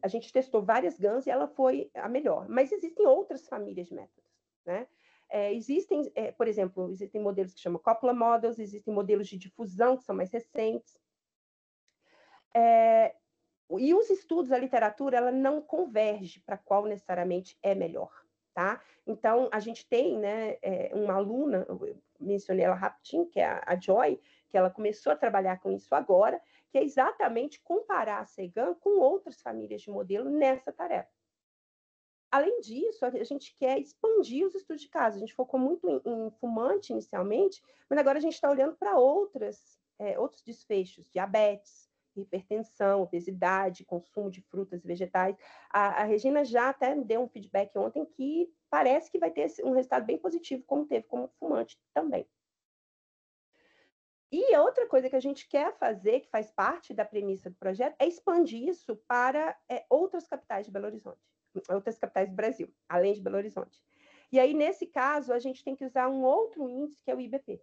a gente testou várias GANs e ela foi a melhor, mas existem outras famílias de métodos, né? Por exemplo, existem modelos que chamam Coppola Models, existem modelos de difusão que são mais recentes. E os estudos, a literatura, ela não converge para qual necessariamente é melhor, tá? Então, a gente tem, né, uma aluna, eu mencionei ela rapidinho, que é a Joy, que ela começou a trabalhar com isso agora, que é exatamente comparar a CEGAN com outras famílias de modelo nessa tarefa. Além disso, a gente quer expandir os estudos de caso. A gente focou muito em fumante inicialmente, mas agora a gente está olhando para outros desfechos, diabetes, hipertensão, obesidade, consumo de frutas e vegetais. A Regina já até me deu um feedback ontem que parece que vai ter um resultado bem positivo, como teve como fumante também. E outra coisa que a gente quer fazer, que faz parte da premissa do projeto, é expandir isso para outras capitais de Belo Horizonte, outras capitais do Brasil, além de Belo Horizonte. E aí, nesse caso, a gente tem que usar um outro índice, que é o IBP,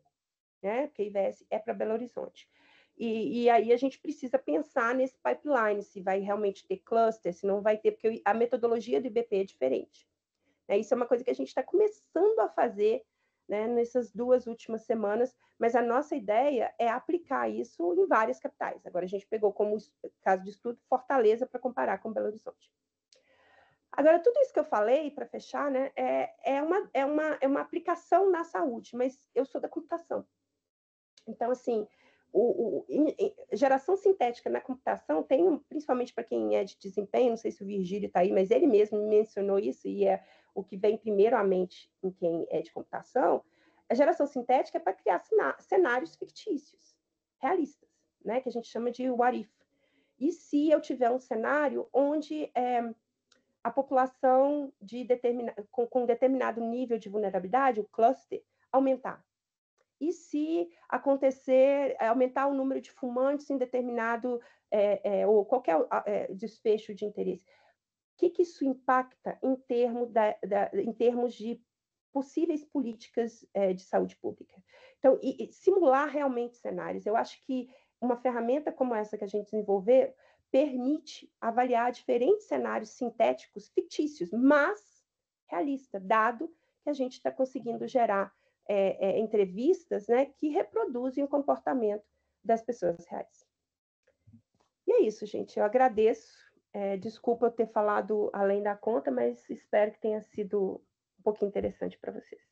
né? Porque o IVS é para Belo Horizonte. E aí a gente precisa pensar nesse pipeline, se vai realmente ter cluster, se não vai ter, porque a metodologia do IBP é diferente. Isso é uma coisa que a gente está começando a fazer, né, nessas 2 últimas semanas, mas a nossa ideia é aplicar isso em várias capitais. Agora, a gente pegou como caso de estudo Fortaleza para comparar com Belo Horizonte. Agora, tudo isso que eu falei, para fechar, né, é uma aplicação na saúde, mas eu sou da computação. Então, assim, geração sintética na computação tem, principalmente para quem é de desempenho, não sei se o Virgílio está aí, mas ele mesmo mencionou isso, e é o que vem primeiro à mente em quem é de computação. A geração sintética é para criar cenários fictícios, realistas, né, que a gente chama de what if. E se eu tiver um cenário onde a população com determinado nível de vulnerabilidade, o cluster, aumentar? E se acontecer, aumentar o número de fumantes em determinado, ou qualquer desfecho de interesse? O que isso impacta em termos de possíveis políticas de saúde pública? Então, simular realmente cenários. Eu acho que uma ferramenta como essa que a gente desenvolveu permite avaliar diferentes cenários sintéticos, fictícios, mas realistas, dado que a gente está conseguindo gerar entrevistas, né, que reproduzem o comportamento das pessoas reais. E é isso, gente. Eu agradeço. Desculpa eu ter falado além da conta, mas espero que tenha sido um pouquinho interessante para vocês.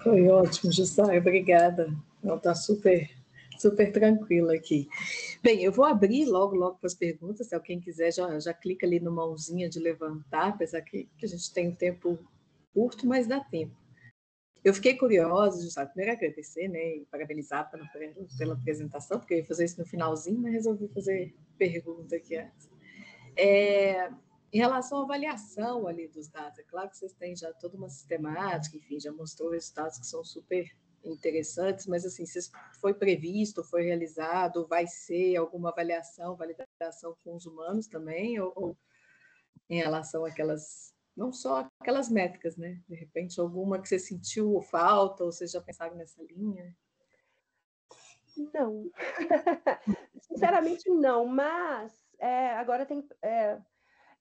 Foi ótimo, Jussara. Obrigada. Não, está super tranquilo aqui. Bem, eu vou abrir logo para as perguntas. Se alguém quiser, já clica ali no mãozinha de levantar, apesar que a gente tem um tempo curto, mas dá tempo. Eu fiquei curiosa, Jussara, primeiro agradecer, né, e parabenizar pela apresentação, porque eu ia fazer isso no finalzinho, mas resolvi fazer pergunta aqui antes. Em relação à avaliação ali dos dados, é claro que vocês têm já toda uma sistemática, enfim, já mostrou resultados que são super interessantes, mas assim, se foi previsto, foi realizado, vai ser alguma avaliação, validação com os humanos também, ou em relação àquelas, não só aquelas métricas, né? De repente, alguma que você sentiu falta, ou vocês já pensaram nessa linha? Não. Sinceramente, não, mas agora tem...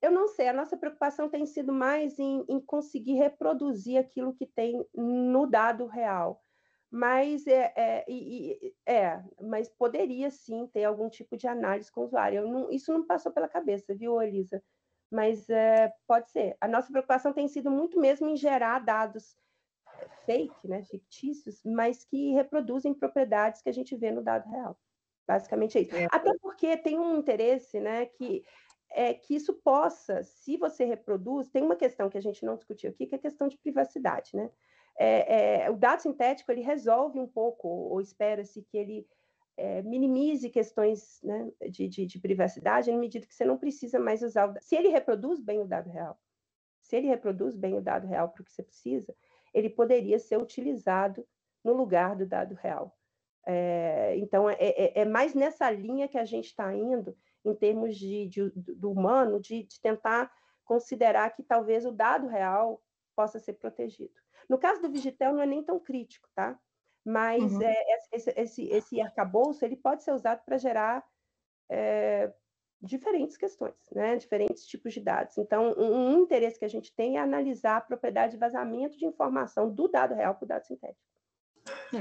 eu não sei, a nossa preocupação tem sido mais em conseguir reproduzir aquilo que tem no dado real. Mas, mas poderia sim ter algum tipo de análise com o usuário. Isso não passou pela cabeça, viu, Elisa? Mas pode ser. A nossa preocupação tem sido muito mesmo em gerar dados fake, né, fictícios, mas que reproduzem propriedades que a gente vê no dado real. Basicamente é isso. Até porque tem um interesse, né, que isso possa, se você reproduz, tem uma questão que a gente não discutiu aqui, que é a questão de privacidade, né? O dado sintético, ele resolve um pouco, ou espera-se que ele minimize questões, né, de privacidade, na medida que você não precisa mais usar se ele reproduz bem o dado real, para o que você precisa, ele poderia ser utilizado no lugar do dado real. Então, é mais nessa linha que a gente está indo, em termos do humano, de tentar considerar que talvez o dado real possa ser protegido. No caso do Vigitel, não é nem tão crítico, tá? Mas esse arcabouço ele pode ser usado para gerar diferentes questões, né? Diferentes tipos de dados. Então, um interesse que a gente tem é analisar a propriedade de vazamento de informação do dado real para o dado sintético.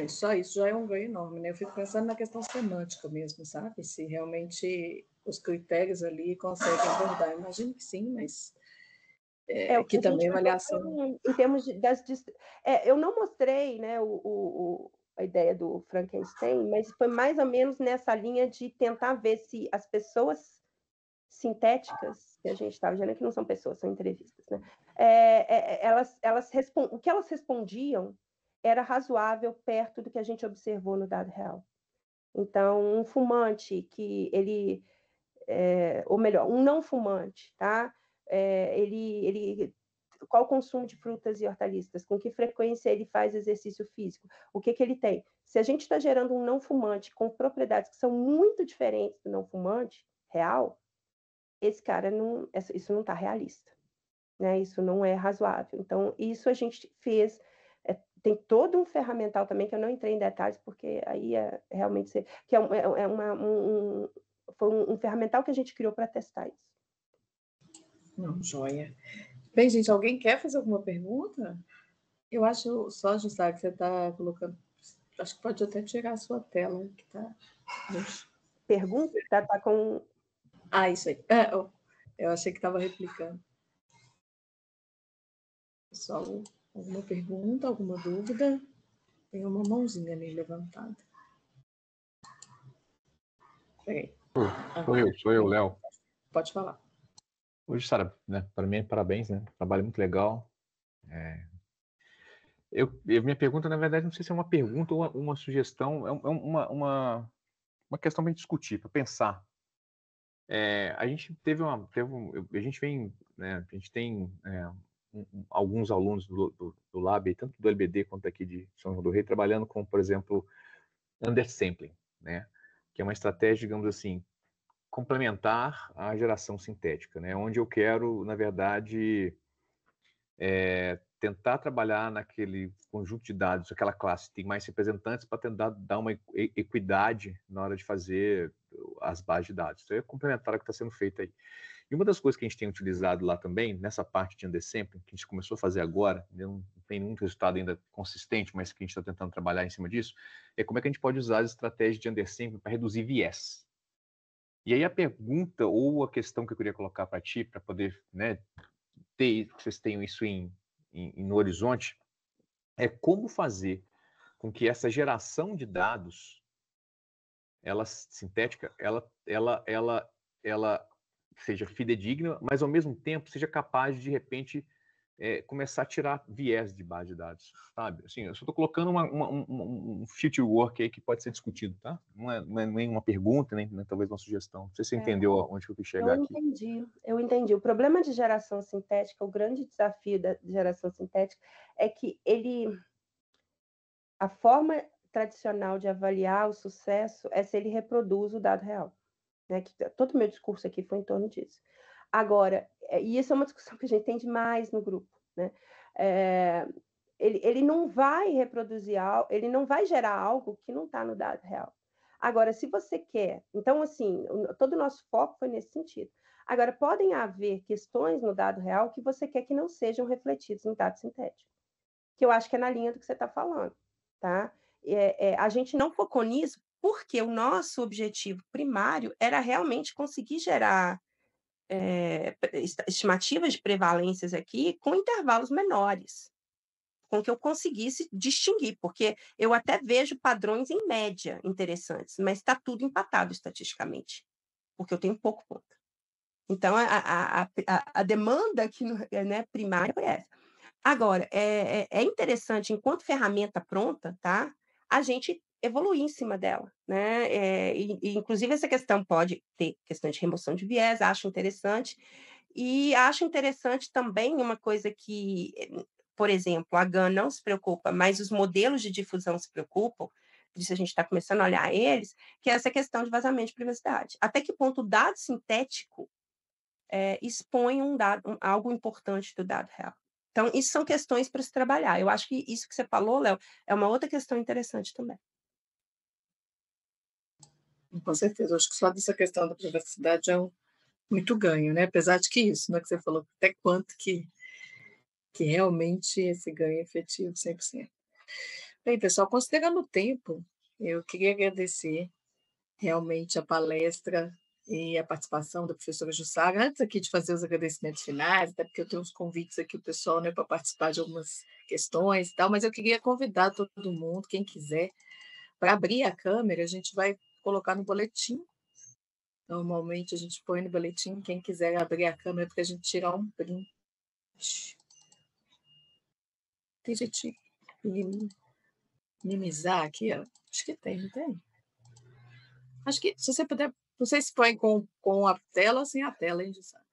Só isso já é um ganho enorme, né? Eu fico pensando na questão semântica mesmo, sabe? Se realmente os critérios ali e consegue abordar. Imagino que sim, mas A que também gente a avaliação... em termos eu não mostrei, né, a ideia do Frankenstein, mas foi mais ou menos nessa linha de tentar ver se as pessoas sintéticas, que a gente estava dizendo que não são pessoas, são entrevistas, né? O que elas respondiam era razoável perto do que a gente observou no dado real. Então, um fumante que ele, ou melhor, um não fumante, tá? Qual o consumo de frutas e hortaliças? Com que frequência ele faz exercício físico? O que ele tem? Se a gente está gerando um não fumante com propriedades que são muito diferentes do não fumante real, esse cara não, isso não está realista, né? Isso não é razoável. Então, isso a gente fez. Tem todo um ferramental também que eu não entrei em detalhes, porque aí realmente que foi um ferramental que a gente criou para testar isso. Não, joia. Bem, gente, alguém quer fazer alguma pergunta? Eu acho só, ajustar que você está colocando... Acho que pode até tirar a sua tela, que está... Pergunta? Tá com... Isso aí. Eu achei que estava replicando. Pessoal, alguma pergunta, alguma dúvida? Tem uma mãozinha ali levantada. Peraí. Sou eu, Léo. Pode falar. Hoje, Sara, né, para mim, parabéns, né? Trabalho muito legal. Minha pergunta, na verdade, não sei se é uma pergunta ou uma sugestão, é uma questão para a gente discutir, para pensar. A gente a gente vem, né, a gente tem alguns alunos do Lab, tanto do LBD quanto aqui de São João do Rei, trabalhando com, por exemplo, undersampling, né? Que é uma estratégia, digamos assim, complementar à geração sintética, né? Onde eu quero, na verdade, tentar trabalhar naquele conjunto de dados, aquela classe que tem mais representantes, para tentar dar uma equidade na hora de fazer as bases de dados. Isso é complementar o que está sendo feito aí. E uma das coisas que a gente tem utilizado lá também, nessa parte de undersampling, que a gente começou a fazer agora, não tem nenhum resultado ainda consistente, mas que a gente está tentando trabalhar em cima disso, é como é que a gente pode usar as estratégias de undersampling para reduzir viés. E aí a pergunta ou a questão que eu queria colocar para ti, para poder, né, que vocês tenham isso no horizonte, é como fazer com que essa geração de dados, ela sintética, ela seja fidedigna, mas ao mesmo tempo seja capaz de repente começar a tirar viés de base de dados, sabe? Assim, eu só estou colocando um future work aí que pode ser discutido, tá? Não é nem uma pergunta, nem talvez uma sugestão. Não sei se você entendeu onde eu quis chegar aqui. Eu entendi. O problema de geração sintética, o grande desafio da geração sintética é que a forma tradicional de avaliar o sucesso é se ele reproduz o dado real. Né? Todo o meu discurso aqui foi em torno disso. Agora, e isso é uma discussão que a gente tem demais no grupo, né? Ele não vai reproduzir algo, ele não vai gerar algo que não está no dado real. Agora, se você quer, então, assim, todo o nosso foco foi nesse sentido. Agora, podem haver questões no dado real que você quer que não sejam refletidas no dado sintético, que eu acho que é na linha do que você está falando, tá? A gente não focou nisso porque o nosso objetivo primário era realmente conseguir gerar estimativas de prevalências aqui com intervalos menores, com que eu conseguisse distinguir, porque eu até vejo padrões em média interessantes, mas está tudo empatado estatisticamente, porque eu tenho pouco ponto. Então, a demanda aqui né, primária foi essa. Agora, é interessante, enquanto ferramenta pronta, tá, a gente evoluir em cima dela, né? Inclusive, essa questão pode ter questão de remoção de viés, acho interessante. E acho interessante também uma coisa que, por exemplo, a GAN não se preocupa, mas os modelos de difusão se preocupam, por isso a gente está começando a olhar eles, que é essa questão de vazamento de privacidade. Até que ponto o dado sintético expõe algo importante do dado real. Então, isso são questões para se trabalhar. Eu acho que isso que você falou, Léo, é uma outra questão interessante também. Com certeza. Acho que só dessa questão da privacidade é muito ganho, né? Apesar de que isso, né, que você falou, até quanto que realmente esse ganho é efetivo 100%. Bem, pessoal, considerando o tempo, eu queria agradecer realmente a palestra, e a participação da professora Jussara. Antes aqui de fazer os agradecimentos finais, até porque eu tenho uns convites aqui, o pessoal, né, para participar de algumas questões e tal, mas eu queria convidar todo mundo, quem quiser, para abrir a câmera, a gente vai colocar no boletim. Normalmente a gente põe no boletim, quem quiser abrir a câmera para a gente tirar um print. Tem gente minimizar aqui, ó. Acho que tem, não tem? Acho que, se você puder, não sei se põe com a tela ou sem a tela, hein, Jussara?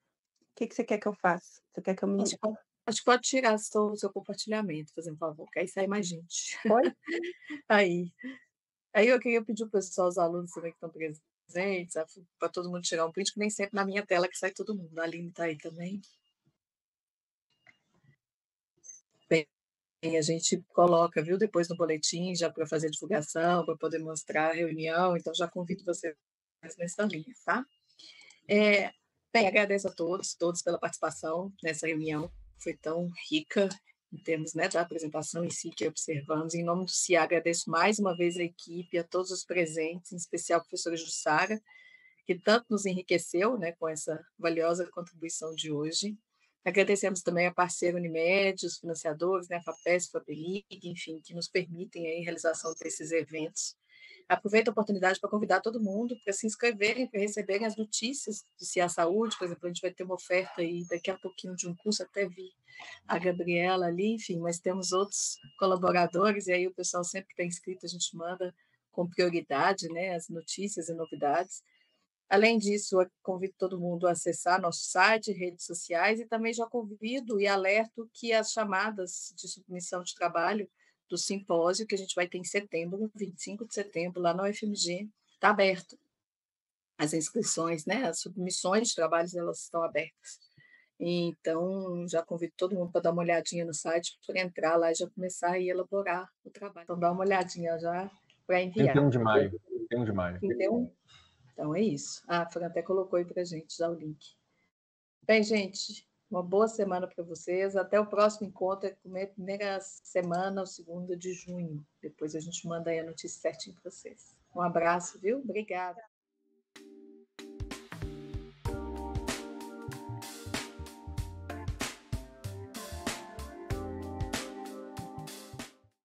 O que você quer que eu faça? Você quer que eu me... Acho que pode tirar o seu compartilhamento, fazendo favor, que aí sai mais gente. Oi? Aí eu queria pedir para o pessoal, os alunos também que estão presentes, para todo mundo tirar um print, que nem sempre na minha tela que sai todo mundo. A Aline está aí também. Bem, a gente coloca, viu, depois no boletim, já para fazer divulgação, para poder mostrar a reunião, então já convido vocês nessa linha, tá? Bem, agradeço a todos pela participação nessa reunião, foi tão rica em termos, né, da apresentação em si que observamos. Em nome do CIA, agradeço mais uma vez a equipe, a todos os presentes, em especial a professora Jussara, que tanto nos enriqueceu, né, com essa valiosa contribuição de hoje. Agradecemos também a parceira Unimed, os financiadores, né, a FAPESP, a FAPEMIG, enfim, que nos permitem aí a realização desses eventos. Aproveito a oportunidade para convidar todo mundo para se inscreverem, para receberem as notícias do CIA Saúde. Por exemplo, a gente vai ter uma oferta aí daqui a pouquinho de um curso, até vi a Gabriela ali, enfim, mas temos outros colaboradores, e aí o pessoal sempre que está inscrito, a gente manda com prioridade, né, as notícias e novidades. Além disso, eu convido todo mundo a acessar nosso site, redes sociais, e também já convido e alerto que as chamadas de submissão de trabalho do simpósio, que a gente vai ter em setembro, 25 de setembro, lá na UFMG, está aberto. As inscrições, né, as submissões de trabalhos, elas estão abertas. Então, já convido todo mundo para dar uma olhadinha no site, para entrar lá e já começar a elaborar o trabalho. Então, dá uma olhadinha já para enviar. 31 de maio. 31 de maio. 31? Então, é isso. A Fran até colocou aí para a gente já o link. Bem, gente, uma boa semana para vocês. Até o próximo encontro, é a primeira semana, o 2º de junho. Depois a gente manda aí a notícia certinho para vocês. Um abraço, viu? Obrigada.